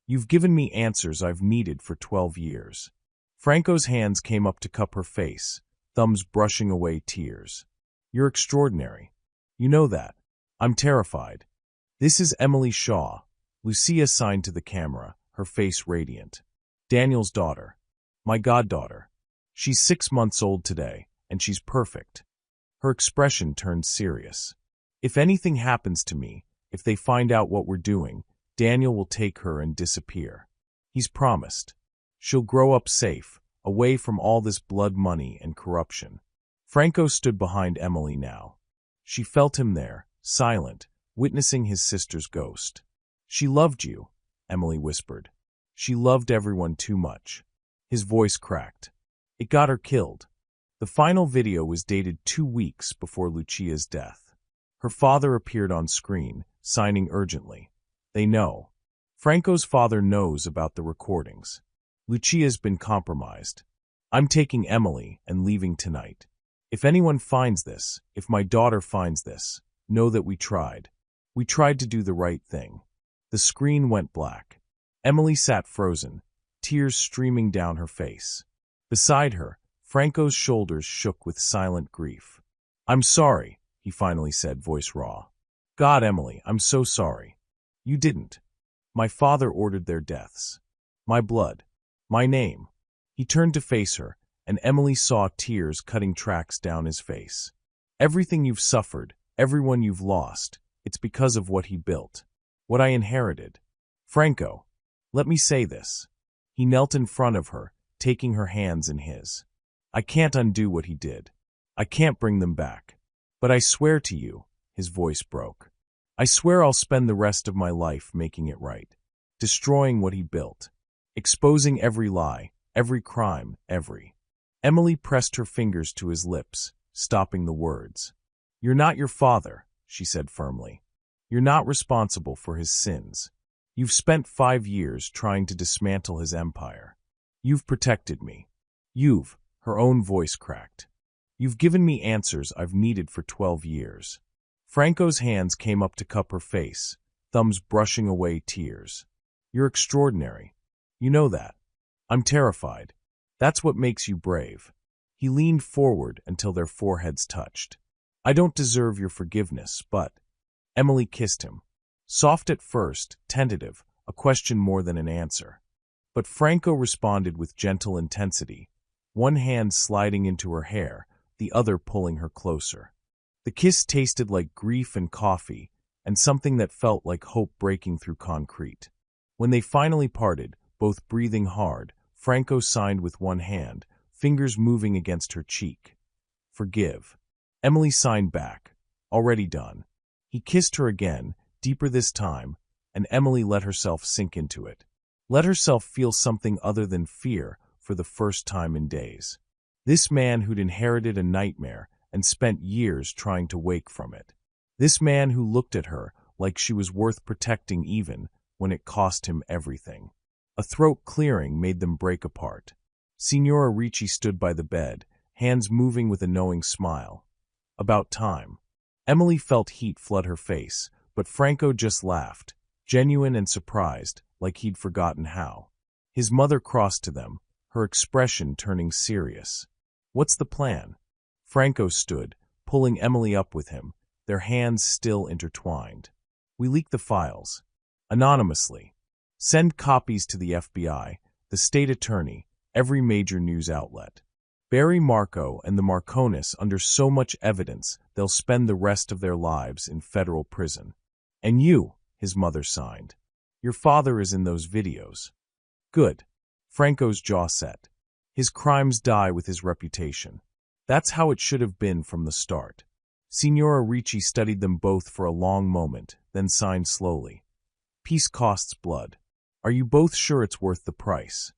"You've given me answers I've needed for 12 years. Franco's hands came up to cup her face, thumbs brushing away tears. "You're extraordinary. You know that. I'm terrified." "This is Emily Shaw," Lucia signed to the camera, her face radiant. "Daniel's daughter. My goddaughter. She's 6 months old today, and she's perfect." Her expression turned serious. "If anything happens to me, if they find out what we're doing, Daniel will take her and disappear. He's promised. She'll grow up safe, away from all this blood money and corruption." Franco stood behind Emily now. She felt him there, silent, witnessing his sister's ghost. "She loved you," Emily whispered. "She loved everyone too much." His voice cracked. "It got her killed." The final video was dated 2 weeks before Lucia's death. Her father appeared on screen, signing urgently. "They know. Franco's father knows about the recordings. Lucia's been compromised. I'm taking Emily and leaving tonight. If anyone finds this, if my daughter finds this, know that we tried. We tried to do the right thing." The screen went black. Emily sat frozen, tears streaming down her face. Beside her, Franco's shoulders shook with silent grief. "I'm sorry," he finally said, voice raw. "God, Emily, I'm so sorry. You didn't. My father ordered their deaths. My blood. My name." He turned to face her, and Emily saw tears cutting tracks down his face. "Everything you've suffered, everyone you've lost, it's because of what he built. What I inherited. Franco, let me say this." He knelt in front of her, taking her hands in his. "I can't undo what he did. I can't bring them back. But I swear to you," his voice broke. I swear I'll spend the rest of my life making it right. Destroying what he built. Exposing every lie, every crime, every. Emily pressed her fingers to his lips, stopping the words. You're not your father, she said firmly. You're not responsible for his sins. You've spent 5 years trying to dismantle his empire. You've protected me. Her own voice cracked. You've given me answers I've needed for 12 years. Franco's hands came up to cup her face, thumbs brushing away tears. You're extraordinary. You know that. I'm terrified. That's what makes you brave. He leaned forward until their foreheads touched. I don't deserve your forgiveness, but... Emily kissed him. Soft at first, tentative, a question more than an answer. But Franco responded with gentle intensity, one hand sliding into her hair, the other pulling her closer. The kiss tasted like grief and coffee, and something that felt like hope breaking through concrete. When they finally parted, both breathing hard, Franco signed with one hand, fingers moving against her cheek. Forgive. Emily signed back. Already done. He kissed her again, deeper this time, and Emily let herself sink into it. Let herself feel something other than fear for the first time in days. This man who'd inherited a nightmare and spent years trying to wake from it. This man who looked at her like she was worth protecting even when it cost him everything. A throat clearing made them break apart. Signora Ricci stood by the bed, hands moving with a knowing smile. About time. Emily felt heat flood her face, but Franco just laughed, genuine and surprised, like he'd forgotten how. His mother crossed to them, her expression turning serious. What's the plan? Franco stood, pulling Emily up with him, their hands still intertwined. We leak the files. Anonymously. Send copies to the FBI, the state attorney, every major news outlet. Bury Marco and the Marconis under so much evidence they'll spend the rest of their lives in federal prison. And you, his mother signed. Your father is in those videos. Good. Franco's jaw set. His crimes die with his reputation. That's how it should have been from the start. Signora Ricci studied them both for a long moment, then signed slowly. Peace costs blood. Are you both sure it's worth the price?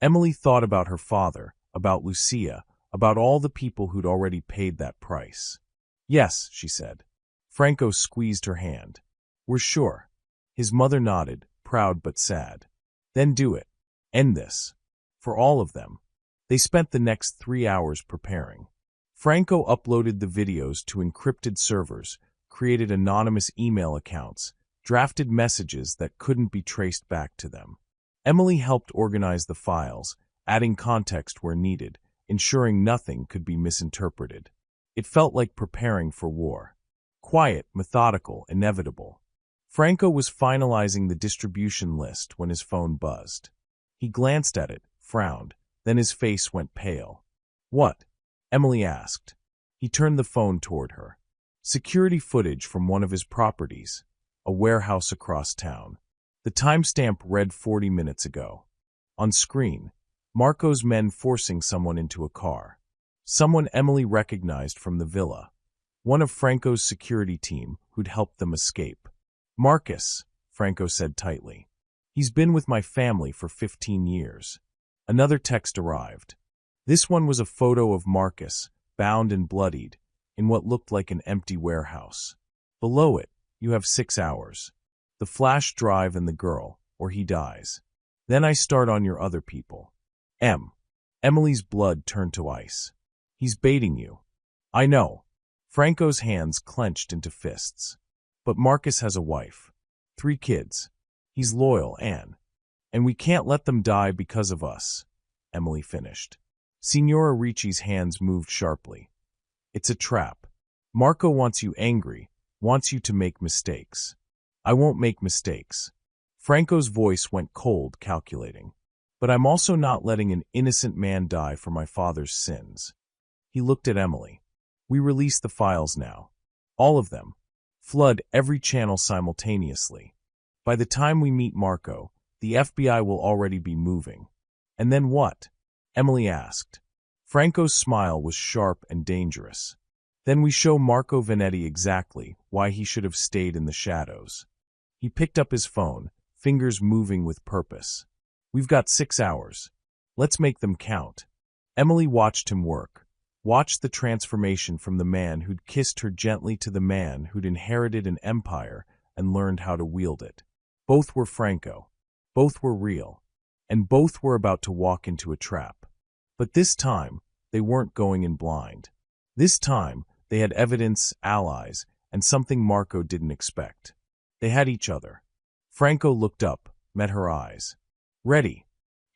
Emily thought about her father, about Lucia, about all the people who'd already paid that price. Yes, she said. Franco squeezed her hand. We're sure. His mother nodded, proud but sad. Then do it. End this. For all of them. They spent the next 3 hours preparing. Franco uploaded the videos to encrypted servers, created anonymous email accounts, drafted messages that couldn't be traced back to them. Emily helped organize the files, adding context where needed, ensuring nothing could be misinterpreted. It felt like preparing for war. Quiet, methodical, inevitable. Franco was finalizing the distribution list when his phone buzzed. He glanced at it, frowned, then his face went pale. What? Emily asked. He turned the phone toward her. Security footage from one of his properties, a warehouse across town. The timestamp read 40 minutes ago. On screen, Marco's men forcing someone into a car. Someone Emily recognized from the villa. One of Franco's security team who'd helped them escape. Marcus, Franco said tightly. He's been with my family for 15 years. Another text arrived. This one was a photo of Marcus, bound and bloodied, in what looked like an empty warehouse. Below it, you have 6 hours. The flash drive and the girl, or he dies. Then I start on your other people. Emily's blood turned to ice. He's baiting you. I know. Franco's hands clenched into fists. But Marcus has a wife. 3 kids. He's loyal, Anne. And we can't let them die because of us, Emily finished. Signora Ricci's hands moved sharply. It's a trap. Marco wants you angry, wants you to make mistakes. I won't make mistakes. Franco's voice went cold, calculating. But I'm also not letting an innocent man die for my father's sins. He looked at Emily. We release the files now. All of them. Flood every channel simultaneously. By the time we meet Marco, the FBI will already be moving. And then what? Emily asked. Franco's smile was sharp and dangerous. Then we show Marco Vanetti exactly why he should have stayed in the shadows. He picked up his phone, fingers moving with purpose. We've got 6 hours. Let's make them count. Emily watched him work, watched the transformation from the man who'd kissed her gently to the man who'd inherited an empire and learned how to wield it. Both were Franco. Both were real. And both were about to walk into a trap. But this time, they weren't going in blind. This time, they had evidence, allies, and something Marco didn't expect. They had each other. Franco looked up, met her eyes. Ready.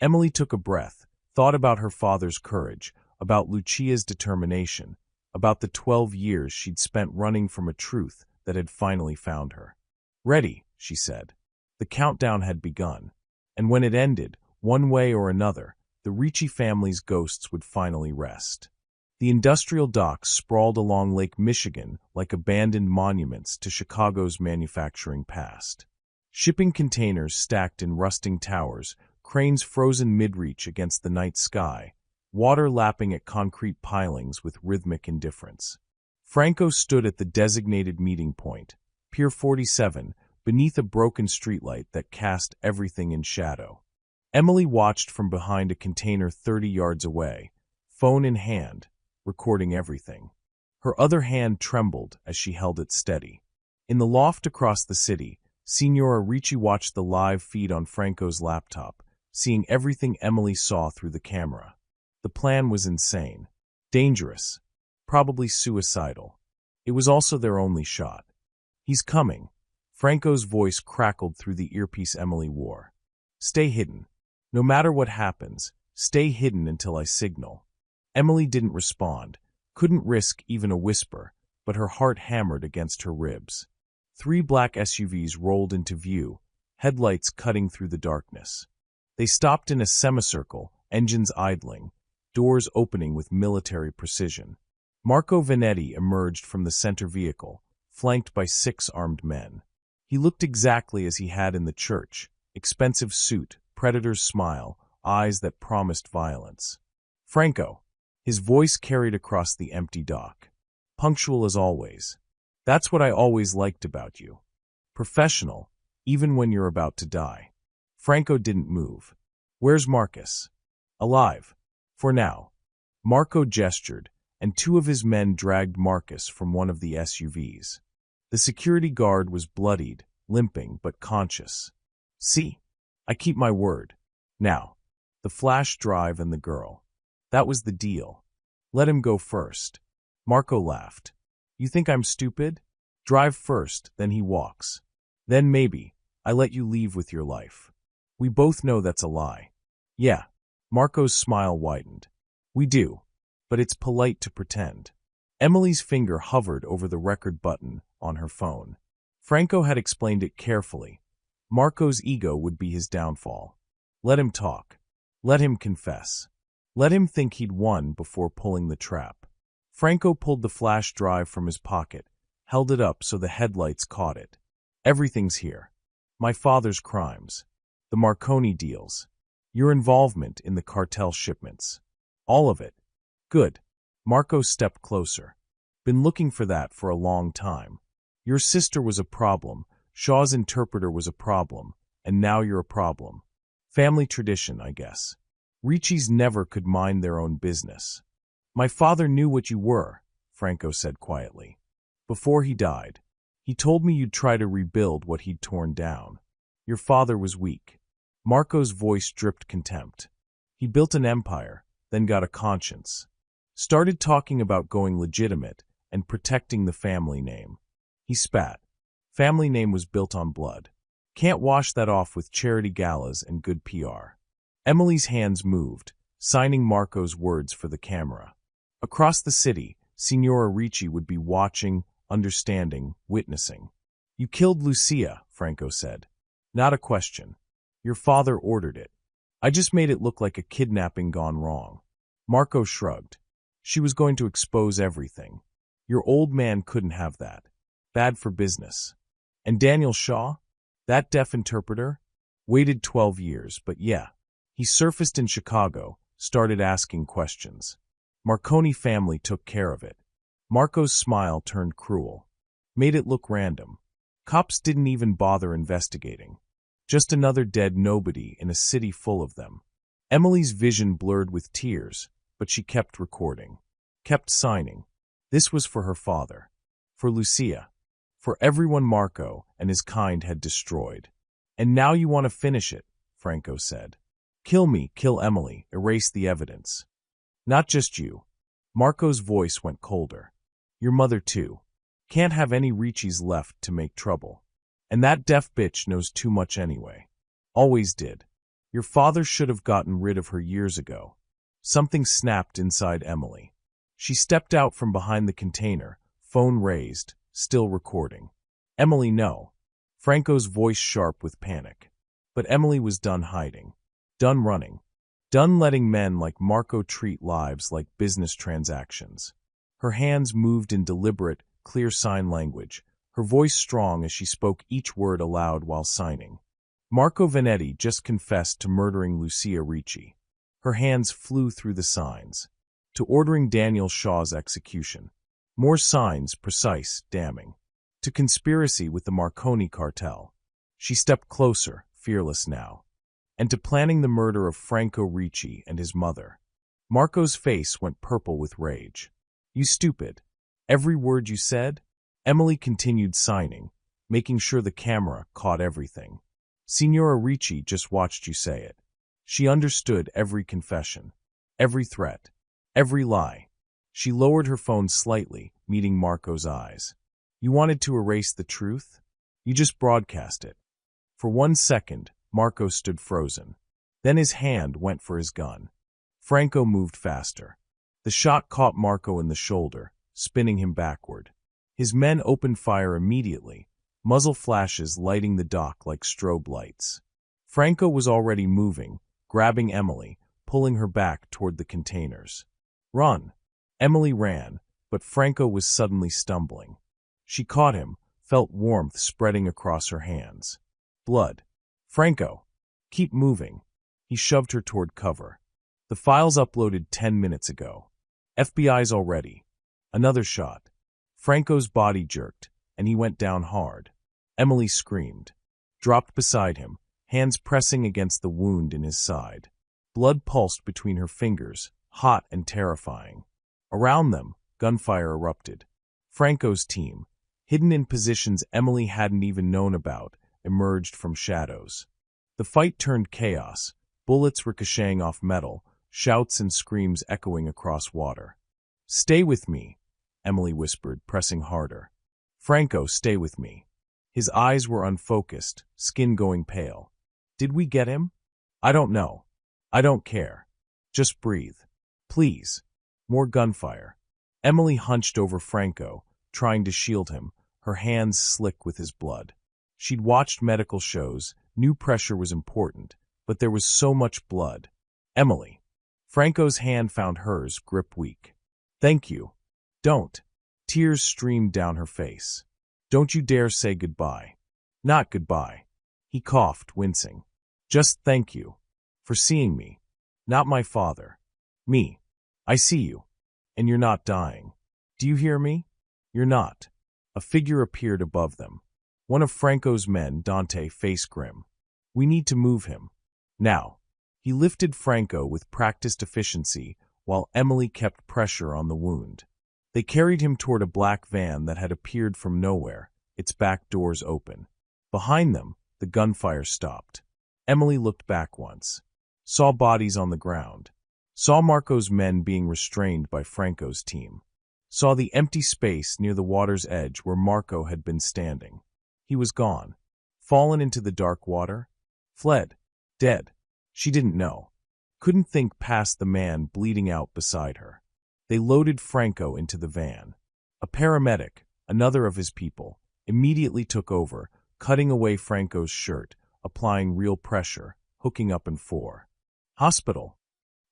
Emily took a breath, thought about her father's courage, about Lucia's determination, about the 12 years she'd spent running from a truth that had finally found her. Ready, she said. The countdown had begun. And when it ended, one way or another, the Ricci family's ghosts would finally rest. The industrial docks sprawled along Lake Michigan like abandoned monuments to Chicago's manufacturing past. Shipping containers stacked in rusting towers, cranes frozen mid-reach against the night sky, water lapping at concrete pilings with rhythmic indifference. Franco stood at the designated meeting point, Pier 47, beneath a broken streetlight that cast everything in shadow. Emily watched from behind a container 30 yards away, phone in hand, recording everything. Her other hand trembled as she held it steady. In the loft across the city, Signora Ricci watched the live feed on Franco's laptop, seeing everything Emily saw through the camera. The plan was insane, dangerous, probably suicidal. It was also their only shot. He's coming. Franco's voice crackled through the earpiece Emily wore. Stay hidden. No matter what happens, stay hidden until I signal. Emily didn't respond, couldn't risk even a whisper, but her heart hammered against her ribs. 3 black SUVs rolled into view, headlights cutting through the darkness. They stopped in a semicircle, engines idling, doors opening with military precision. Marco Vanetti emerged from the center vehicle, flanked by 6 armed men. He looked exactly as he had in the church, expensive suit, predator's smile, eyes that promised violence. Franco. His voice carried across the empty dock. Punctual as always. That's what I always liked about you. Professional, even when you're about to die. Franco didn't move. Where's Marcus? Alive. For now. Marco gestured, and 2 of his men dragged Marcus from one of the SUVs. The security guard was bloodied, limping, but conscious. See? I keep my word. Now, the flash drive and the girl. That was the deal. Let him go first. Marco laughed. You think I'm stupid? Drive first, then he walks. Then maybe, I let you leave with your life. We both know that's a lie. Yeah. Marco's smile widened. We do, but it's polite to pretend. Emily's finger hovered over the record button on her phone. Franco had explained it carefully. Marco's ego would be his downfall. Let him talk. Let him confess. Let him think he'd won before pulling the trap. Franco pulled the flash drive from his pocket, held it up so the headlights caught it. Everything's here. My father's crimes. The Marconi deals. Your involvement in the cartel shipments. All of it. Good. Marco stepped closer. Been looking for that for a long time. Your sister was a problem, Shaw's interpreter was a problem, and now you're a problem. Family tradition, I guess. Ricci's never could mind their own business. My father knew what you were, Franco said quietly. Before he died, he told me you'd try to rebuild what he'd torn down. Your father was weak. Marco's voice dripped contempt. He built an empire, then got a conscience. Started talking about going legitimate and protecting the family name. He spat. Family name was built on blood. Can't wash that off with charity galas and good PR. Emily's hands moved, signing Marco's words for the camera. Across the city, Signora Ricci would be watching, understanding, witnessing. You killed Lucia, Franco said. Not a question. Your father ordered it. I just made it look like a kidnapping gone wrong. Marco shrugged. She was going to expose everything. Your old man couldn't have that. Bad for business. And Daniel Shaw? That deaf interpreter? Waited 12 years, but yeah. He surfaced in Chicago, started asking questions. Marconi family took care of it. Marco's smile turned cruel. Made it look random. Cops didn't even bother investigating. Just another dead nobody in a city full of them. Emily's vision blurred with tears, but she kept recording. Kept signing. This was for her father. For Lucia. For everyone Marco and his kind had destroyed. And now you want to finish it, Franco said. Kill me, kill Emily, erase the evidence. Not just you. Marco's voice went colder. Your mother too. Can't have any Ricci's left to make trouble. And that deaf bitch knows too much anyway. Always did. Your father should have gotten rid of her years ago. Something snapped inside Emily. She stepped out from behind the container, phone raised, still recording. Emily, no. Franco's voice sharp with panic. But Emily was done hiding. Done running. Done letting men like Marco treat lives like business transactions. Her hands moved in deliberate, clear sign language, her voice strong as she spoke each word aloud while signing. Marco Vanetti just confessed to murdering Lucia Ricci. Her hands flew through the signs. To ordering Daniel Shaw's execution. More signs, precise, damning. To conspiracy with the Marconi cartel. She stepped closer, fearless now. And to planning the murder of Franco Ricci and his mother. Marco's face went purple with rage. You stupid. Every word you said? Emily continued signing, making sure the camera caught everything. Signora Ricci just watched you say it. She understood every confession, every threat, every lie. She lowered her phone slightly, meeting Marco's eyes. You wanted to erase the truth? You just broadcast it. For 1 second, Marco stood frozen. Then his hand went for his gun. Franco moved faster. The shot caught Marco in the shoulder, spinning him backward. His men opened fire immediately, muzzle flashes lighting the dock like strobe lights. Franco was already moving, grabbing Emily, pulling her back toward the containers. Run! Emily ran, but Franco was suddenly stumbling. She caught him, felt warmth spreading across her hands. Blood. Franco! Keep moving. He shoved her toward cover. The files uploaded 10 minutes ago. FBI's already. Another shot. Franco's body jerked, and he went down hard. Emily screamed. Dropped beside him, hands pressing against the wound in his side. Blood pulsed between her fingers, hot and terrifying. Around them, gunfire erupted. Franco's team, hidden in positions Emily hadn't even known about, emerged from shadows. The fight turned chaos, bullets ricocheting off metal, shouts and screams echoing across water. Stay with me, Emily whispered, pressing harder. Franco, stay with me. His eyes were unfocused, skin going pale. Did we get him? I don't know. I don't care. Just breathe. Please. More gunfire. Emily hunched over Franco, trying to shield him, her hands slick with his blood. She'd watched medical shows, knew pressure was important, but there was so much blood. Emily. Franco's hand found hers, grip weak. Thank you. Don't. Tears streamed down her face. Don't you dare say goodbye. Not goodbye. He coughed, wincing. Just thank you. For seeing me. Not my father. Me. I see you. And you're not dying. Do you hear me? You're not. A figure appeared above them. One of Franco's men, Dante, face grim. We need to move him. Now. He lifted Franco with practiced efficiency while Emily kept pressure on the wound. They carried him toward a black van that had appeared from nowhere, its back doors open. Behind them, the gunfire stopped. Emily looked back once. Saw bodies on the ground. Saw Marco's men being restrained by Franco's team. Saw the empty space near the water's edge where Marco had been standing. He was gone. Fallen into the dark water. Fled. Dead. She didn't know. Couldn't think past the man bleeding out beside her. They loaded Franco into the van. A paramedic, another of his people, immediately took over, cutting away Franco's shirt, applying real pressure, hooking up in 4. Hospital?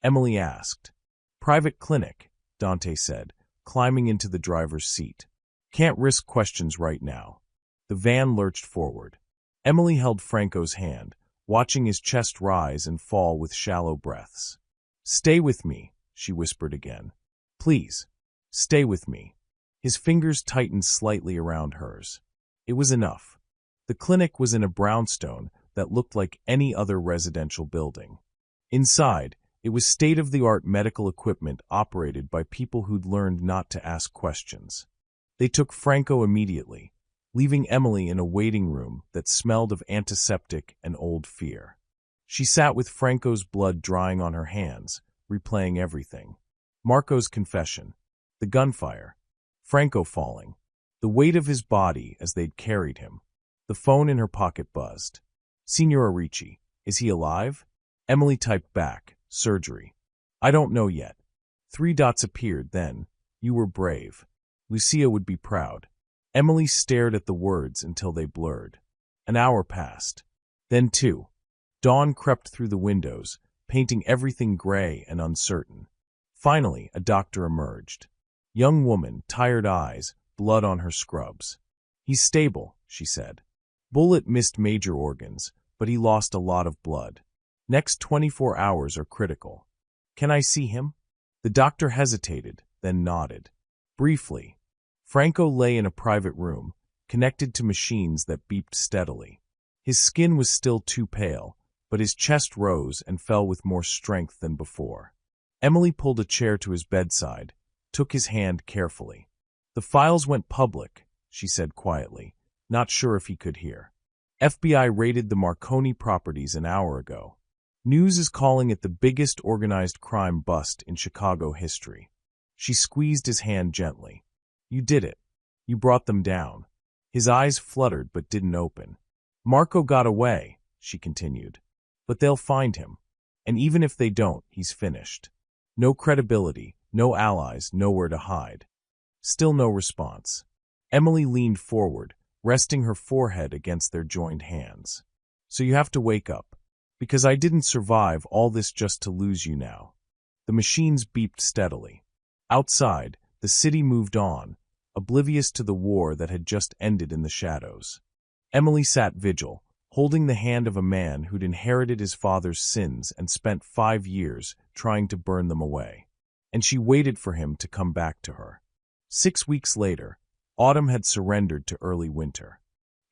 Emily asked. Private clinic, Dante said, climbing into the driver's seat. Can't risk questions right now. The van lurched forward. Emily held Franco's hand, watching his chest rise and fall with shallow breaths. Stay with me, she whispered again. Please, stay with me. His fingers tightened slightly around hers. It was enough. The clinic was in a brownstone that looked like any other residential building. Inside, it was state-of-the-art medical equipment operated by people who'd learned not to ask questions. They took Franco immediately, leaving Emily in a waiting room that smelled of antiseptic and old fear. She sat with Franco's blood drying on her hands, replaying everything. Marco's confession, the gunfire, Franco falling, the weight of his body as they'd carried him. The phone in her pocket buzzed. Signora Ricci, is he alive? Emily typed back, surgery. I don't know yet. 3 dots appeared then. You were brave. Lucia would be proud. Emily stared at the words until they blurred. An hour passed. Then 2. Dawn crept through the windows, painting everything gray and uncertain. Finally, a doctor emerged. Young woman, tired eyes, blood on her scrubs. He's stable, she said. Bullet missed major organs, but he lost a lot of blood. Next 24 hours are critical. Can I see him? The doctor hesitated, then nodded. Briefly. Franco lay in a private room, connected to machines that beeped steadily. His skin was still too pale, but his chest rose and fell with more strength than before. Emily pulled a chair to his bedside, took his hand carefully. The files went public, she said quietly, not sure if he could hear. FBI raided the Marconi properties an hour ago. News is calling it the biggest organized crime bust in Chicago history. She squeezed his hand gently. You did it. You brought them down. His eyes fluttered but didn't open. Marco got away, she continued. But they'll find him. And even if they don't, he's finished. No credibility, no allies, nowhere to hide. Still no response. Emily leaned forward, resting her forehead against their joined hands. So you have to wake up. Because I didn't survive all this just to lose you now. The machines beeped steadily. Outside, the city moved on, oblivious to the war that had just ended in the shadows. Emily sat vigil, holding the hand of a man who'd inherited his father's sins and spent 5 years trying to burn them away. And she waited for him to come back to her. 6 weeks later, autumn had surrendered to early winter.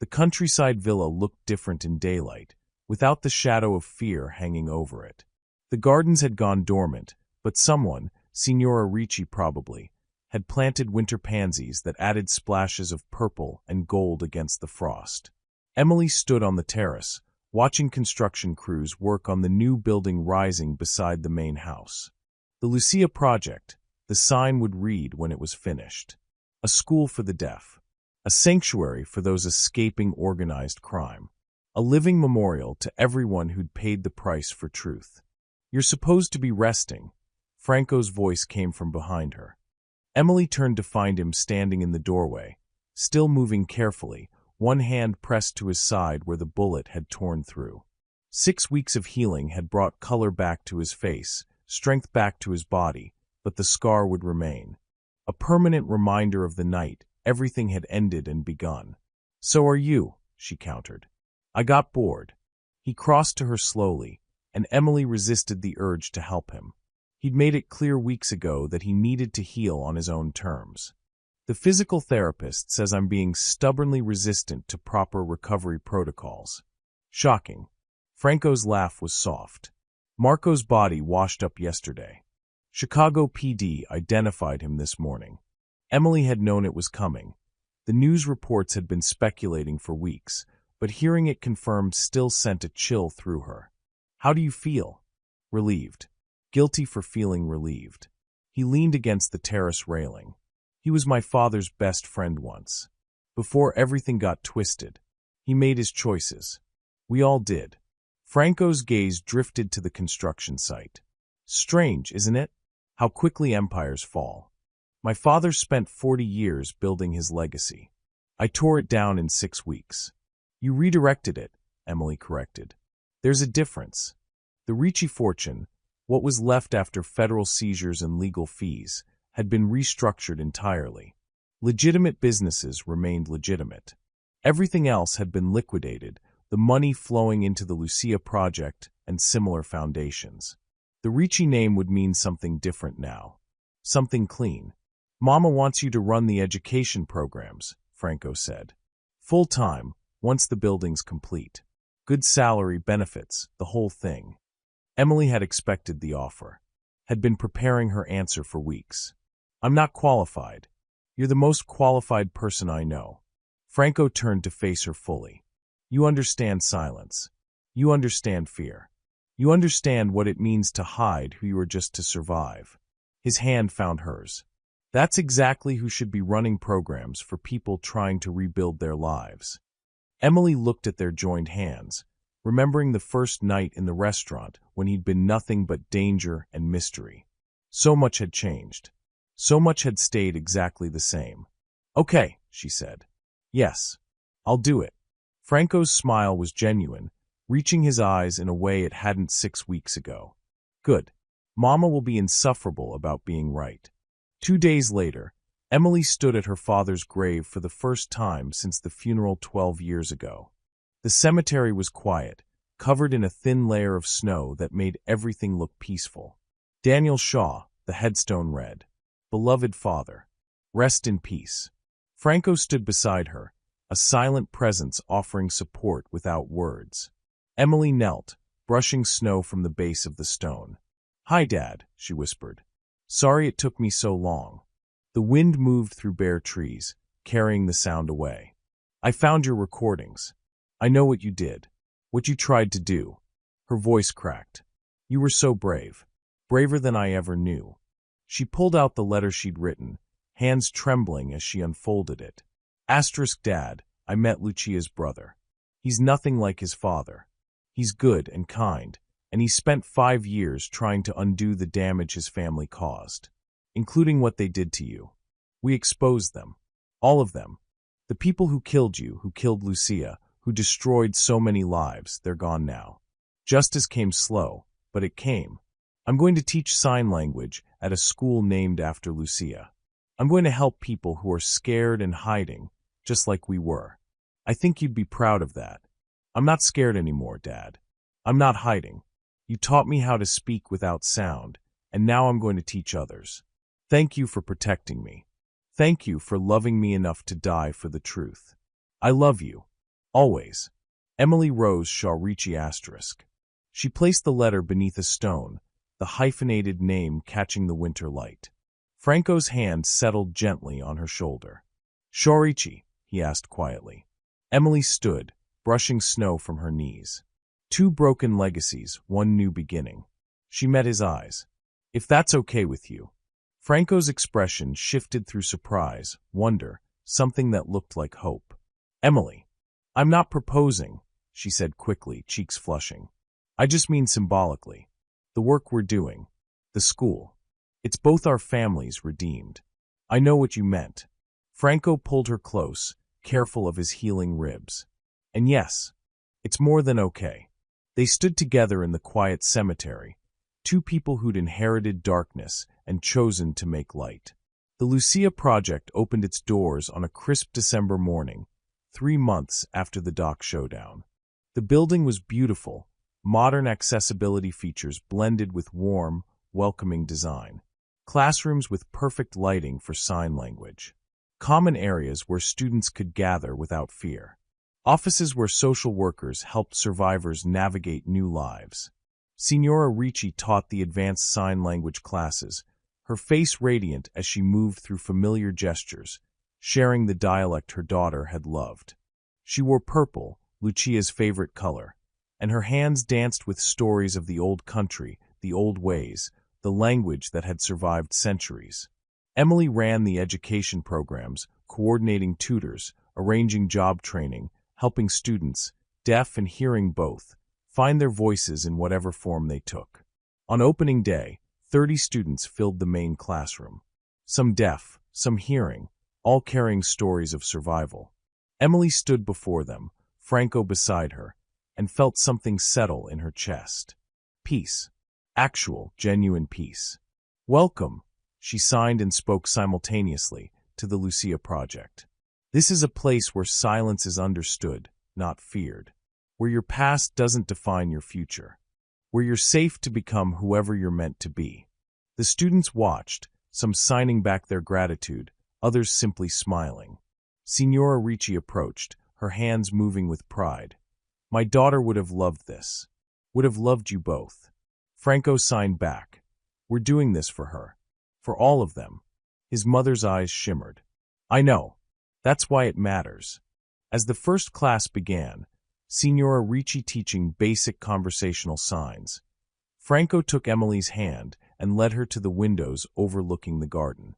The countryside villa looked different in daylight, without the shadow of fear hanging over it. The gardens had gone dormant, but someone, Signora Ricci probably, had planted winter pansies that added splashes of purple and gold against the frost. Emily stood on the terrace, watching construction crews work on the new building rising beside the main house. The Lucia Project, the sign would read when it was finished. A school for the deaf. A sanctuary for those escaping organized crime. A living memorial to everyone who'd paid the price for truth. You're supposed to be resting. Franco's voice came from behind her. Emily turned to find him standing in the doorway, still moving carefully, one hand pressed to his side where the bullet had torn through. 6 weeks of healing had brought color back to his face, strength back to his body, but the scar would remain. A permanent reminder of the night everything had ended and begun. So are you, she countered. I got bored. He crossed to her slowly, and Emily resisted the urge to help him. He'd made it clear weeks ago that he needed to heal on his own terms. The physical therapist says I'm being stubbornly resistant to proper recovery protocols. Shocking. Franco's laugh was soft. Marco's body washed up yesterday. Chicago PD identified him this morning. Emily had known it was coming. The news reports had been speculating for weeks, but hearing it confirmed still sent a chill through her. How do you feel? Relieved. Guilty for feeling relieved. He leaned against the terrace railing. He was my father's best friend once. Before everything got twisted, he made his choices. We all did. Franco's gaze drifted to the construction site. Strange, isn't it? How quickly empires fall. My father spent 40 years building his legacy. I tore it down in 6 weeks. You redirected it, Emily corrected. There's a difference. The Ricci fortune, what was left after federal seizures and legal fees, had been restructured entirely. Legitimate businesses remained legitimate. Everything else had been liquidated, the money flowing into the Lucia Project and similar foundations. The Ricci name would mean something different now. Something clean. Mama wants you to run the education programs, Franco said. Full-time, once the building's complete. Good salary, benefits, the whole thing. Emily had expected the offer. Had been preparing her answer for weeks. I'm not qualified. You're the most qualified person I know. Franco turned to face her fully. You understand silence. You understand fear. You understand what it means to hide who you are just to survive. His hand found hers. That's exactly who should be running programs for people trying to rebuild their lives. Emily looked at their joined hands, remembering the first night in the restaurant when he'd been nothing but danger and mystery. So much had changed. So much had stayed exactly the same. Okay, she said. Yes, I'll do it. Franco's smile was genuine, reaching his eyes in a way it hadn't 6 weeks ago. Good. Mama will be insufferable about being right. 2 days later, Emily stood at her father's grave for the first time since the funeral 12 years ago. The cemetery was quiet, covered in a thin layer of snow that made everything look peaceful. Daniel Shaw, the headstone read, Beloved Father, rest in peace. Franco stood beside her, a silent presence offering support without words. Emily knelt, brushing snow from the base of the stone. Hi, Dad, she whispered. Sorry it took me so long. The wind moved through bare trees, carrying the sound away. I found your recordings. I know what you did, what you tried to do. Her voice cracked. You were so brave, braver than I ever knew. She pulled out the letter she'd written, hands trembling as she unfolded it. Dad, I met Lucia's brother. He's nothing like his father. He's good and kind, and he spent 5 years trying to undo the damage his family caused, including what they did to you. We exposed them. All of them. The people who killed you, who killed Lucia, who destroyed so many lives, they're gone now. Justice came slow, but it came. I'm going to teach sign language at a school named after Lucia. I'm going to help people who are scared and hiding, just like we were. I think you'd be proud of that. I'm not scared anymore, Dad. I'm not hiding. You taught me how to speak without sound, and now I'm going to teach others. Thank you for protecting me. Thank you for loving me enough to die for the truth. I love you. Always. Emily Rose Shawrichi *. She placed the letter beneath a stone, the hyphenated name catching the winter light. Franco's hand settled gently on her shoulder. Shawrichi, he asked quietly. Emily stood, brushing snow from her knees. 2 broken legacies, 1 new beginning. She met his eyes. If that's okay with you. Franco's expression shifted through surprise, wonder, something that looked like hope. Emily, I'm not proposing, she said quickly, cheeks flushing. I just mean symbolically. The work we're doing. The school. It's both our families redeemed. I know what you meant. Franco pulled her close, careful of his healing ribs. And yes, it's more than okay. They stood together in the quiet cemetery, 2 people who'd inherited darkness and chosen to make light. The Lucia Project opened its doors on a crisp December morning, 3 months after the dock showdown. The building was beautiful, modern accessibility features blended with warm, welcoming design. Classrooms with perfect lighting for sign language. Common areas where students could gather without fear. Offices where social workers helped survivors navigate new lives. Signora Ricci taught the advanced sign language classes, her face radiant as she moved through familiar gestures, sharing the dialect her daughter had loved. She wore purple, Lucia's favorite color, and her hands danced with stories of the old country, the old ways, the language that had survived centuries. Emily ran the education programs, coordinating tutors, arranging job training, helping students, deaf and hearing both, find their voices in whatever form they took. On opening day, 30 students filled the main classroom. Some deaf, some hearing, all carrying stories of survival. Emily stood before them, Franco beside her, and felt something settle in her chest. Peace. Actual, genuine peace. Welcome, she signed and spoke simultaneously, to the Lucia Project. This is a place where silence is understood, not feared. Where your past doesn't define your future. Where you're safe to become whoever you're meant to be. The students watched, some signing back their gratitude, others simply smiling. Signora Ricci approached, her hands moving with pride. My daughter would have loved this. Would have loved you both. Franco signed back. We're doing this for her. For all of them. His mother's eyes shimmered. I know. That's why it matters. As the first class began, Signora Ricci teaching basic conversational signs, Franco took Emily's hand and led her to the windows overlooking the garden.